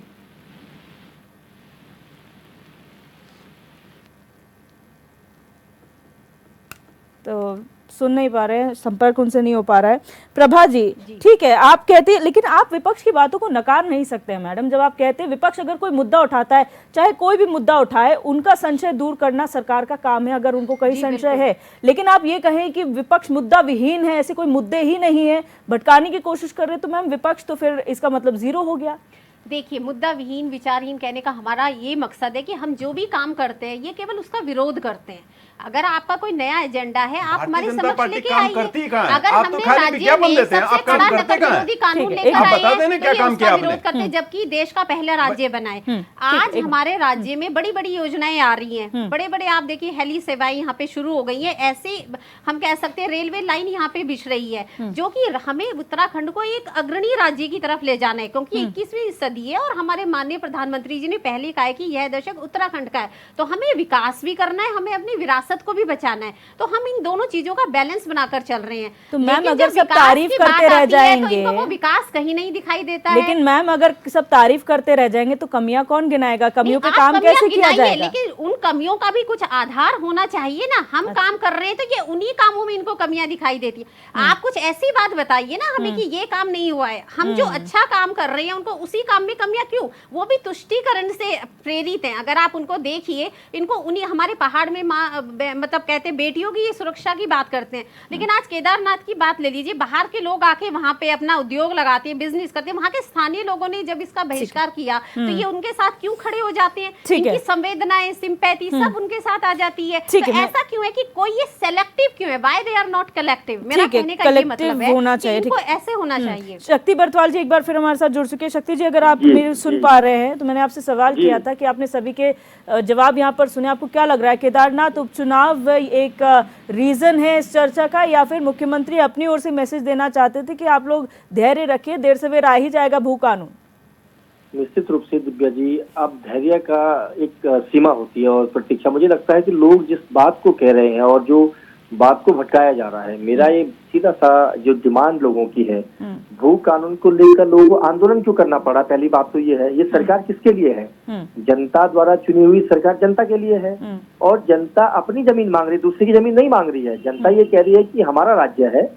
Speaker 1: तो सुन नहीं पा रहे हैं, संपर्क उनसे नहीं हो पा रहा है। प्रभा जी, ठीक है, आप कहते हैं, लेकिन आप विपक्ष की बातों को नकार नहीं सकते हैं मैडम। जब आप कहते हैं विपक्ष अगर कोई मुद्दा उठाता है, चाहे कोई भी मुद्दा उठाए, उनका संशय दूर करना सरकार का काम है, अगर उनको कहीं संशय है। लेकिन आप ये कहें कि विपक्ष मुद्दा विहीन है, ऐसे कोई मुद्दे ही नहीं है, भटकाने की कोशिश कर रहे, तो मैम विपक्ष तो फिर इसका मतलब जीरो हो गया।
Speaker 5: देखिए, मुद्दा विहीन विचारहीन कहने का हमारा ये मकसद है कि हम जो भी काम करते हैं ये केवल उसका विरोध करते हैं। अगर आपका कोई नया एजेंडा है, आप हमारे समक्ष लेके आइए। अगर हमने राज्य में सबसे बड़ा नकद विरोधी कानून लेकर आए हैं तो उसका विरोध करते, जबकि देश का पहला राज्य बनाए। आज हमारे राज्य में बड़ी बड़ी योजनाएं आ रही हैं, बड़े बड़े आप देखिए हेली सेवाएं यहाँ पे शुरू हो गई हैं। ऐसे हम कह सकते हैं रेलवे लाइन यहाँ पे बिछ रही है, जो कि हमें उत्तराखंड को एक अग्रणी राज्य की तरफ ले जाना है, क्योंकि 21वीं सदी है और हमारे माननीय प्रधानमंत्री जी ने पहले कहा है कि यह दशक उत्तराखंड का है। तो हमें विकास भी करना है, हमें अपनी विरासत विरासत को भी बचाना है। तो हम इन दोनों चीजों का बैलेंस बनाकर चल रहे हैं।
Speaker 1: तो मैम
Speaker 5: लेकिन
Speaker 1: अगर
Speaker 5: जब
Speaker 1: सब
Speaker 5: विकास
Speaker 1: तारीफ
Speaker 5: की
Speaker 1: करते
Speaker 5: बात
Speaker 1: रह
Speaker 5: आती है,
Speaker 1: जाएंगे,
Speaker 5: तो इनको वो विकास कहीं नहीं दिखाई देता है।
Speaker 1: लेकिन मैम अगर सब तारीफ करते रह जाएंगे तो कमियां कौन गिनाएगा? कमियों पे
Speaker 5: आप
Speaker 1: काम
Speaker 5: कमियां
Speaker 1: कैसे किया
Speaker 5: गिनाइए,
Speaker 1: जाएगा?
Speaker 5: लेकिन उन कमियों का भी कुछ आधार होना चाहिए ना। हम काम कर रहे हैं तो ये उन्हीं कामों में इनको कमियां दिखाई देती है। आप कुछ ऐसी बात बताइए ना हमें कि ये काम नहीं हुआ है। हम जो अच्छा काम कर रहे हैं उनको उसी काम में कमियां क्यों? वो भी तुष्टीकरण से प्रेरित हैं। अगर आप उनको देखिए, इनको उन्हीं हमारे पहाड़ में मतलब कहते हैं बेटियों की सुरक्षा की बात करते हैं, लेकिन आज केदारनाथ की बात ले लीजिए, बाहर के लोग आके वहां पे अपना उद्योग लगाते हैं, बिजनेस करते हैं। वहां के स्थानीय लोगों ने जब इसका बहिष्कार किया तो ये उनके साथ क्यों खड़े हो जाते हैं? इनकी संवेदनाएं, सिंपैथी सब उनके साथ आ जाती है। तो ऐसा क्यों है कि कोई ये सेलेक्टिव क्यों है? Why they are not collective? मेरा कहने का ये मतलब है
Speaker 1: होना चाहिए,
Speaker 5: इनको ऐसे होना चाहिए।
Speaker 1: शक्ति बरतवाल जी एक बार फिर हमारे साथ जुड़ चुके हैं। शक्ति जी, अगर आप मेरी सुन पा रहे हैं तो मैंने आपसे सवाल किया था कि आपने सभी के जवाब यहाँ पर सुने, आपको क्या लग रहा है, केदारनाथ उपचुनाव एक रीजन है इस चर्चा का, या फिर मुख्यमंत्री अपनी ओर से मैसेज देना चाहते थे कि आप लोग धैर्य रखिए, देर सवेर आ ही जाएगा भू कानून?
Speaker 2: निश्चित रूप से दिव्या जी, अब धैर्य का एक सीमा होती है और प्रतीक्षा। मुझे लगता है कि लोग जिस बात को कह रहे हैं और जो बात को भटकाया जा रहा है, मेरा ये सीधा सा जो डिमांड लोगों की है, भू कानून को लेकर लोगों को आंदोलन क्यों करना पड़ा? पहली बात तो ये है, ये सरकार किसके लिए है? जनता द्वारा चुनी हुई सरकार जनता के लिए है, और जनता अपनी जमीन मांग रही है, दूसरी की जमीन नहीं मांग रही है। जनता ये कह रही है कि हमारा राज्य है,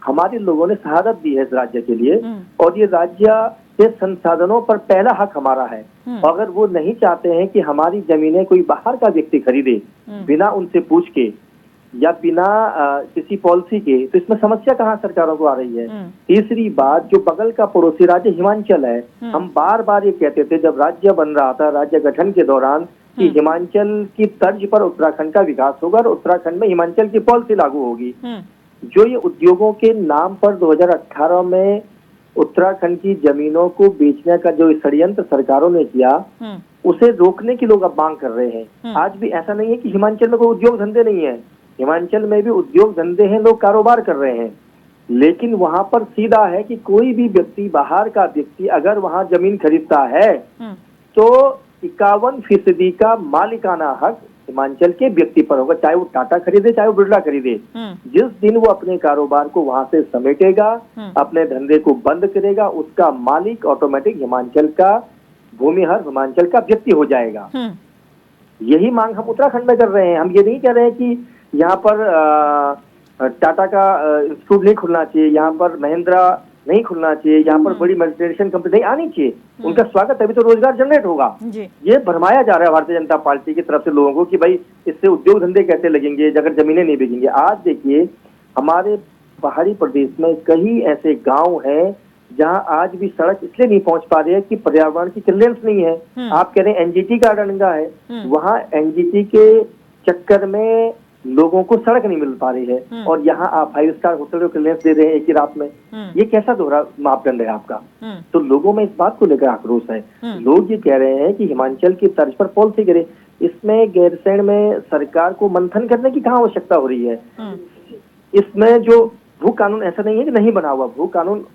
Speaker 2: हमारे लोगों ने शहादत दी है इस राज्य के लिए, और ये राज्य के संसाधनों पर पहला हक हमारा है। अगर वो नहीं चाहते हैं कि हमारी जमीनें कोई बाहर का व्यक्ति खरीदे बिना उनसे पूछ के या बिना किसी पॉलिसी के, तो इसमें समस्या कहाँ सरकारों को आ रही है? तीसरी बात, जो बगल का पड़ोसी राज्य हिमाचल है, हम बार बार ये कहते थे जब राज्य बन रहा था, राज्य गठन के दौरान, कि हिमाचल की तर्ज पर उत्तराखंड का विकास होगा और उत्तराखंड में हिमाचल की पॉलिसी लागू होगी। जो ये उद्योगों के नाम पर 2018 में उत्तराखंड की जमीनों को बेचने का जो षड्यंत्र सरकारों ने किया, उसे रोकने की लोग अब मांग कर रहे हैं। आज भी ऐसा नहीं है कि हिमाचल में कोई उद्योग धंधे नहीं है, हिमाचल में भी उद्योग धंधे हैं, लोग कारोबार कर रहे हैं, लेकिन वहां पर सीधा है कि कोई भी व्यक्ति, बाहर का व्यक्ति अगर वहां जमीन खरीदता है तो 51% का मालिकाना हक हिमाचल के व्यक्ति पर होगा, चाहे वो टाटा खरीदे चाहे वो बिरला खरीदे। जिस दिन वो अपने कारोबार को वहां से समेटेगा, अपने धंधे को बंद करेगा, उसका मालिक ऑटोमेटिक हिमाचल का भूमिहर, हिमाचल का व्यक्ति हो जाएगा। यही मांग हम उत्तराखंड में कर रहे हैं। हम ये नहीं कह रहे हैं कि यहाँ पर टाटा का इंस्टीट्यूट नहीं खुलना चाहिए, यहाँ पर महिंद्रा नहीं खुलना चाहिए, यहाँ पर बड़ी मल्टीनेशनल कंपनी नहीं आनी चाहिए। उनका स्वागत है, अभी तो रोजगार जनरेट होगा। ये भरमाया जा रहा है भारतीय जनता पार्टी की तरफ से लोगों को कि भाई इससे उद्योग धंधे कैसे लगेंगे अगर जमीनें नहीं बिकेंगी। आज देखिए हमारे पहाड़ी प्रदेश में कई ऐसे गांव हैं जहां आज भी सड़क इसलिए नहीं पहुंच पा रही है कि पर्यावरण की क्लियरेंस नहीं है। आप कह रहे हैं एनजीटी का डंगा है, वहां एनजीटी के चक्कर में लोगों को सड़क नहीं मिल पा रही है, और यहाँ आप 5 स्टार होटल को क्लियरेंस दे रहे हैं एक ही रात में। ये कैसा दोहरा मापदंड है आपका? तो लोगों में इस बात को लेकर आक्रोश है। लोग ये कह रहे हैं कि हिमाचल की तर्ज पर पॉलिसी करे। इसमें गैरसैंण में सरकार को मंथन करने की कहाँ आवश्यकता हो रही है? इसमें जो भू कानून, ऐसा नहीं है कि नहीं बना हुआ भू कानून,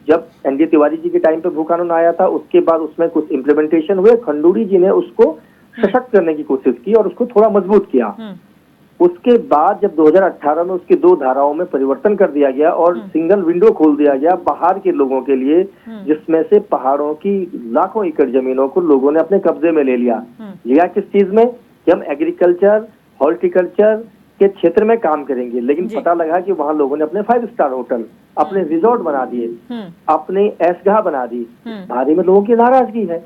Speaker 2: जब एनडी तिवारी जी के टाइम पे भू कानून आया था, उसके बाद उसमें कुछ इम्प्लीमेंटेशन हुए, खंडूरी जी ने उसको सशक्त करने की कोशिश की और उसको थोड़ा मजबूत किया। उसके बाद जब 2018 में उसकी 2 धाराओं में परिवर्तन कर दिया गया और सिंगल विंडो खोल दिया गया बाहर के लोगों के लिए, जिसमें से पहाड़ों की लाखों एकड़ जमीनों को लोगों ने अपने कब्जे में ले लिया किस चीज में? कि हम एग्रीकल्चर, हॉर्टिकल्चर के क्षेत्र में काम करेंगे, लेकिन पता लगा कि वहां लोगों ने अपने 5 स्टार होटल, अपने रिजॉर्ट बना दिए, अपने ऐशगाह बना दी। बारे में लोगों की नाराजगी है,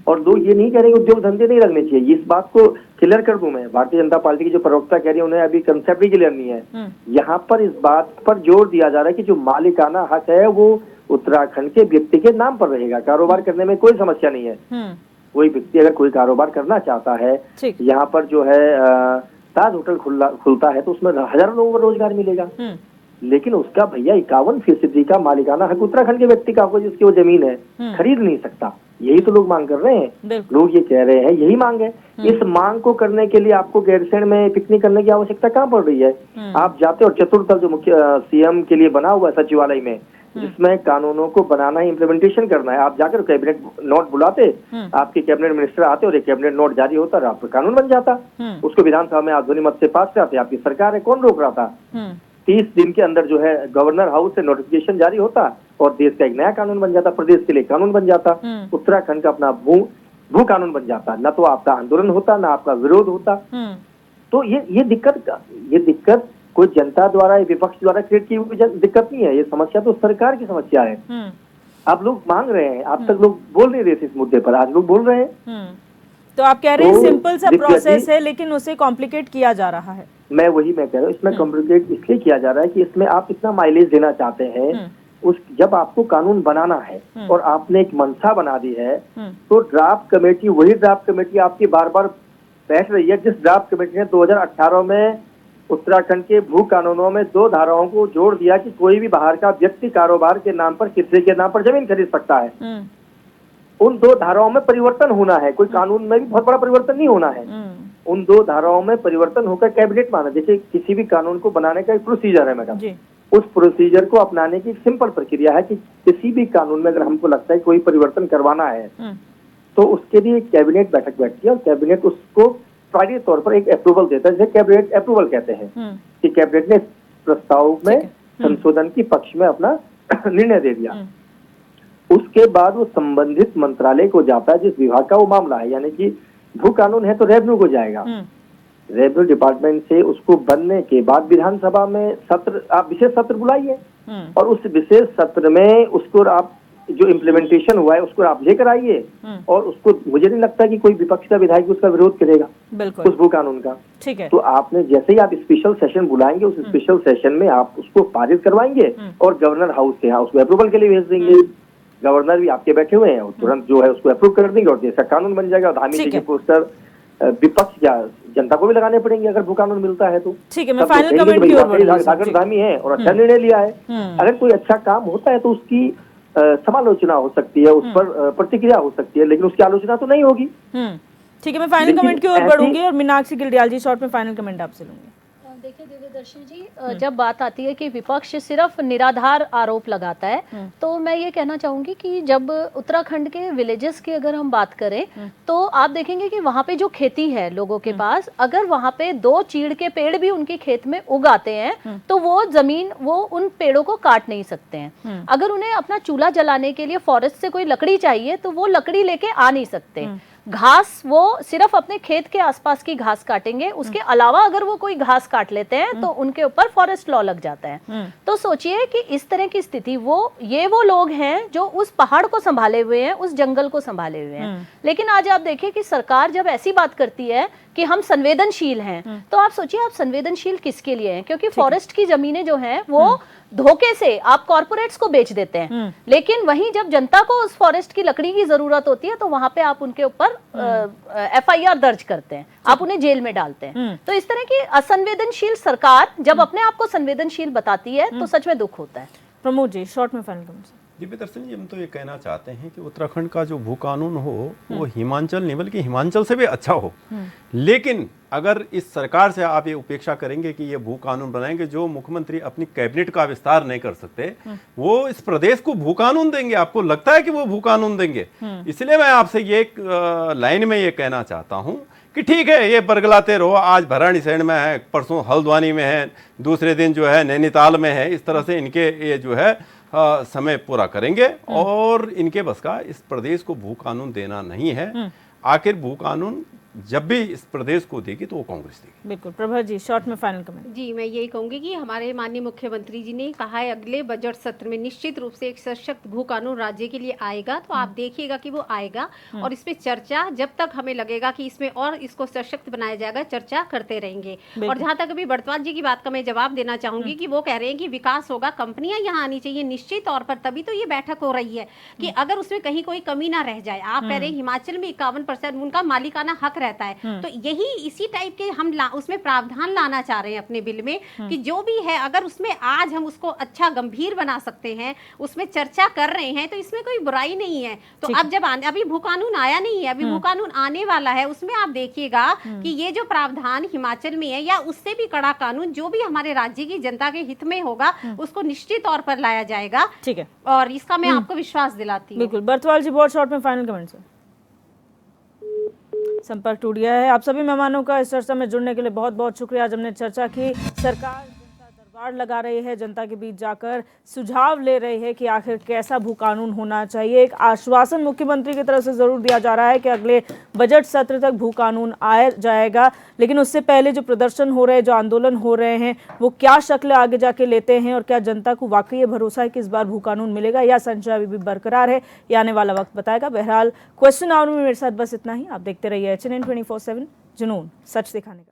Speaker 2: और लोग ये नहीं कह रहे उद्योग धंधे नहीं लगने चाहिए। इस बात को क्लियर कर दूं मैं, भारतीय जनता पार्टी की जो प्रवक्ता कह रही है उन्हें अभी कंसेप्ट भी क्लियर नहीं है। यहाँ पर इस बात पर जोर दिया जा रहा है कि जो मालिकाना हक है वो उत्तराखंड के व्यक्ति के नाम पर रहेगा। कारोबार करने में कोई समस्या नहीं है। कोई व्यक्ति अगर कोई कारोबार करना चाहता है, यहाँ पर जो है ताज होटल खुलता है तो उसमें हजारों लोगों को रोजगार मिलेगा, लेकिन उसका भैया 51% का मालिकाना हक उत्तराखंड के व्यक्ति का होगा जिसकी वो जमीन है, खरीद नहीं सकता। यही तो लोग मांग कर रहे हैं, लोग ये कह रहे हैं, यही मांग है। इस मांग को करने के लिए आपको गैरसैंण में पिकनिक करने की आवश्यकता कहाँ पड़ रही है? आप जाते और चतुर्थ जो मुख्य सीएम के लिए बना हुआ है सचिवालय में, जिसमें कानूनों को बनाना है, इम्प्लीमेंटेशन करना है। आप जाकर कैबिनेट नोट बुलाते, आपके कैबिनेट मिनिस्टर आते और एक कैबिनेट नोट जारी होता और आपका कानून बन जाता। उसको विधानसभा में आप ध्वनिमत से पास कराते, आपकी सरकार है, कौन रोक रहा था? 30 दिन के अंदर जो है गवर्नर हाउस से नोटिफिकेशन जारी होता और देश का एक नया कानून बन जाता, प्रदेश के लिए कानून बन जाता, उत्तराखंड का अपना भू कानून बन जाता। न तो आपका आंदोलन होता, न आपका विरोध होता। तो ये दिक्कत कोई जनता द्वारा, विपक्ष द्वारा क्रिएट की हुई दिक्कत नहीं है। ये समस्या तो सरकार की समस्या है। आप लोग मांग रहे हैं, आप तक लोग बोल नहीं रहे थे इस मुद्दे पर, आज लोग बोल रहे हैं।
Speaker 1: तो आप कह रहे हैं सिंपल सा प्रोसेस है, लेकिन उसे कॉम्प्लिकेट किया जा रहा है।
Speaker 2: मैं कह रहा हूँ, इसमें कॉम्प्लिकेट इसलिए किया जा रहा है कि इसमें आप इतना माइलेज देना चाहते हैं। जब आपको कानून बनाना है और आपने एक मंशा बना दी है, तो ड्राफ्ट कमेटी, वही ड्राफ्ट कमेटी आपकी बार बार बैठ रही है, जिस ड्राफ्ट कमेटी ने 2018 में उत्तराखंड के भू कानूनों में 2 धाराओं को जोड़ दिया कि कोई भी बाहर का व्यक्ति कारोबार के नाम पर, किसी के नाम पर जमीन खरीद सकता है। उन 2 धाराओं में परिवर्तन होना है, कोई कानून में भी बहुत बड़ा परिवर्तन नहीं होना है। उन 2 धाराओं में परिवर्तन होकर कैबिनेट माना। जैसे किसी भी कानून को बनाने का एक प्रोसीजर है मैडम, उस प्रोसीजर को अपनाने की सिंपल प्रक्रिया है कि किसी भी कानून में अगर हमको लगता है कोई परिवर्तन करवाना है, तो उसके लिए कैबिनेट बैठक बैठती है और कैबिनेट उसको प्रायोगिक तौर पर एक अप्रूवल देता है, जिसे कैबिनेट अप्रूवल कहते हैं, कि कैबिनेट ने प्रस्ताव में संशोधन की पक्ष में अपना निर्णय दे दिया। उसके बाद वो संबंधित मंत्रालय को जाता है, जिस विभाग का वो मामला है। यानी कि भू कानून है तो रेवेन्यू को जाएगा, रेवेन्यू डिपार्टमेंट से उसको बनने के बाद विधानसभा में सत्र, आप विशेष सत्र बुलाइए और उस विशेष सत्र में उसको आप जो इम्प्लीमेंटेशन हुआ है उसको आप लेकर आइए, और उसको, मुझे नहीं लगता कि कोई विपक्ष का विधायक उसका विरोध करेगा उस भू कानून का।
Speaker 1: ठीक है।
Speaker 2: तो आपने जैसे ही आप स्पेशल सेशन बुलाएंगे, उस स्पेशल सेशन में आप उसको पारित करवाएंगे और गवर्नर हाउस के यहाँ उसको अप्रूवल के लिए भेज देंगे। गवर्नर भी आपके बैठे हुए हैं, तुरंत जो है उसको अप्रूव कर देंगे और देश का कानून बन जाएगा। धामी जी के पोस्टर विपक्ष या जनता को भी लगाने पड़ेंगे अगर भू कानून मिलता है तो।
Speaker 1: ठीक है, मैं फाइनल कमेंट की ओर बढ़ूंगी।
Speaker 2: धामी है और अच्छा निर्णय लिया है। अगर कोई अच्छा काम होता है तो उसकी समालोचना हो सकती है, उस पर प्रतिक्रिया हो सकती है, लेकिन उसकी आलोचना तो नहीं होगी।
Speaker 1: ठीक है, मैं फाइनल कमेंट की ओर बढ़ूंगी और मीनाक्षी गिलडियाल जी शॉर्ट में फाइनल कमेंट आपसे लूंगी।
Speaker 3: देखिए दिव्यदर्शनी जी, जब बात आती है कि विपक्ष सिर्फ निराधार आरोप लगाता है, तो मैं ये कहना चाहूंगी कि जब उत्तराखंड के विलेजेस की अगर हम बात करें, तो आप देखेंगे कि वहाँ पे जो खेती है लोगों के पास, अगर वहाँ पे 2 चीड़ के पेड़ भी उनके खेत में उग आते हैं, तो वो जमीन, वो उन पेड़ों को काट नहीं सकते हैं। अगर उन्हें अपना चूल्हा जलाने के लिए फॉरेस्ट से कोई लकड़ी चाहिए, तो वो लकड़ी लेके आ नहीं सकते। घास वो सिर्फ अपने खेत के आसपास की घास काटेंगे, उसके अलावा अगर वो कोई घास काट लेते हैं तो उनके ऊपर फॉरेस्ट लॉ लग जाता है। तो सोचिए कि इस तरह की स्थिति, वो लोग हैं जो उस पहाड़ को संभाले हुए हैं, उस जंगल को संभाले हुए हैं। लेकिन आज आप देखिए कि सरकार जब ऐसी बात करती है कि हम संवेदनशील हैं, तो आप सोचिए आप संवेदनशील किसके लिए हैं? क्योंकि फॉरेस्ट की जमीनें जो हैं वो धोखे से आप कॉर्पोरेट्स को बेच देते हैं, लेकिन वहीं जब जनता को उस फॉरेस्ट की लकड़ी की जरूरत होती है तो वहां पे आप उनके ऊपर FIR दर्ज करते हैं, आप उन्हें जेल में डालते हैं। तो इस तरह की असंवेदनशील सरकार जब अपने आप को संवेदनशील बताती है तो सच में दुख होता है।
Speaker 1: प्रमोद जी शॉर्ट में फाइनल कमेंट।
Speaker 4: दिव्यदर्शनी जी, हम तो ये कहना चाहते हैं कि उत्तराखंड का जो भू कानून हो वो हिमाचल नहीं बल्कि हिमाचल से भी अच्छा हो। लेकिन अगर इस सरकार से आप ये उपेक्षा करेंगे कि ये भू कानून बनाएंगे, जो मुख्यमंत्री अपनी कैबिनेट का विस्तार नहीं कर सकते, वो इस प्रदेश को भू कानून देंगे? आपको लगता है कि वो भू कानून देंगे? इसलिए मैं आपसे ये लाइन में ये कहना चाहता हूँ कि ठीक है, ये बरगलाते रहो, आज भराड़ीसैंण में है, परसों हल्द्वानी में है, दूसरे दिन जो है नैनीताल में है। इस तरह से इनके ये जो है समय पूरा करेंगे और इनके बस का इस प्रदेश को भू कानून देना नहीं है। आखिर भू कानून जब भी इस प्रदेश को देगी तो वो कांग्रेस देगी।
Speaker 1: बिल्कुल। प्रभा जी शॉर्ट में फाइनल कमेंट।
Speaker 5: जी, मैं यही कहूंगी कि हमारे माननीय मुख्यमंत्री जी ने कहा है अगले बजट सत्र में निश्चित रूप से एक सशक्त भू कानून राज्य के लिए आएगा, तो आप देखिएगा कि वो आएगा और इस पे चर्चा, जब तक हमें लगेगा कि इसमें और इसको सशक्त बनाया जाएगा, चर्चा करते रहेंगे। और जहां तक अभी बड़तवाल जी की बात का मैं जवाब देना चाहूंगी कि वो कह रहे हैं कि विकास होगा, कंपनियां यहाँ आनी चाहिए, निश्चित तौर पर तभी तो ये बैठक हो रही है कि अगर उसमें कहीं कोई कमी ना रह जाए। आप कह रहे हैं हिमाचल में 51% उनका मालिकाना हक रहता है। तो यही इसी टाइप के हम उसमें प्रावधान लाना चाह रहे हैं अपने बिल में कि जो भी है अगर उसमें आज हम उसको अच्छा गंभीर बना सकते हैं, उसमें चर्चा कर रहे हैं, तो इसमें कोई बुराई नहीं है। तो अब जब अभी भू कानून आया नहीं है, अभी भू कानून आने वाला है, उसमें आप देखिएगा कि ये जो प्रावधान हिमाचल में है या उससे भी कड़ा कानून जो भी हमारे राज्य की जनता के हित में होगा उसको निश्चित तौर पर लाया जाएगा।
Speaker 1: ठीक है,
Speaker 5: और इसका मैं आपको विश्वास दिलाती हूँ।
Speaker 1: बिल्कुल। बर्थवाल जी, बहुत शॉर्ट में फाइनल कमेंट सर। संपर्क टूट गया है। आप सभी मेहमानों का इस चर्चा में जुड़ने के लिए बहुत बहुत शुक्रिया। आज हमने चर्चा की, सरकार जनता दरबार लगा रही है, जनता के बीच जाकर सुझाव ले रही है कि आखिर कैसा भू कानून होना चाहिए। एक आश्वासन मुख्यमंत्री की तरफ से जरूर दिया जा रहा है कि अगले बजट सत्र तक भू कानून आ जाएगा, लेकिन उससे पहले जो प्रदर्शन हो रहे हैं, जो आंदोलन हो रहे हैं, वो क्या शक्ल आगे जाके लेते हैं और क्या जनता को वाकई ये भरोसा है कि इस बार भू कानून मिलेगा या संशय अभी भी बरकरार है, ये आने वाला वक्त बताएगा। बहरहाल क्वेश्चन आवर में मेरे साथ बस इतना ही। आप देखते रहिए HNN 24/7, जुनून सच दिखाने का।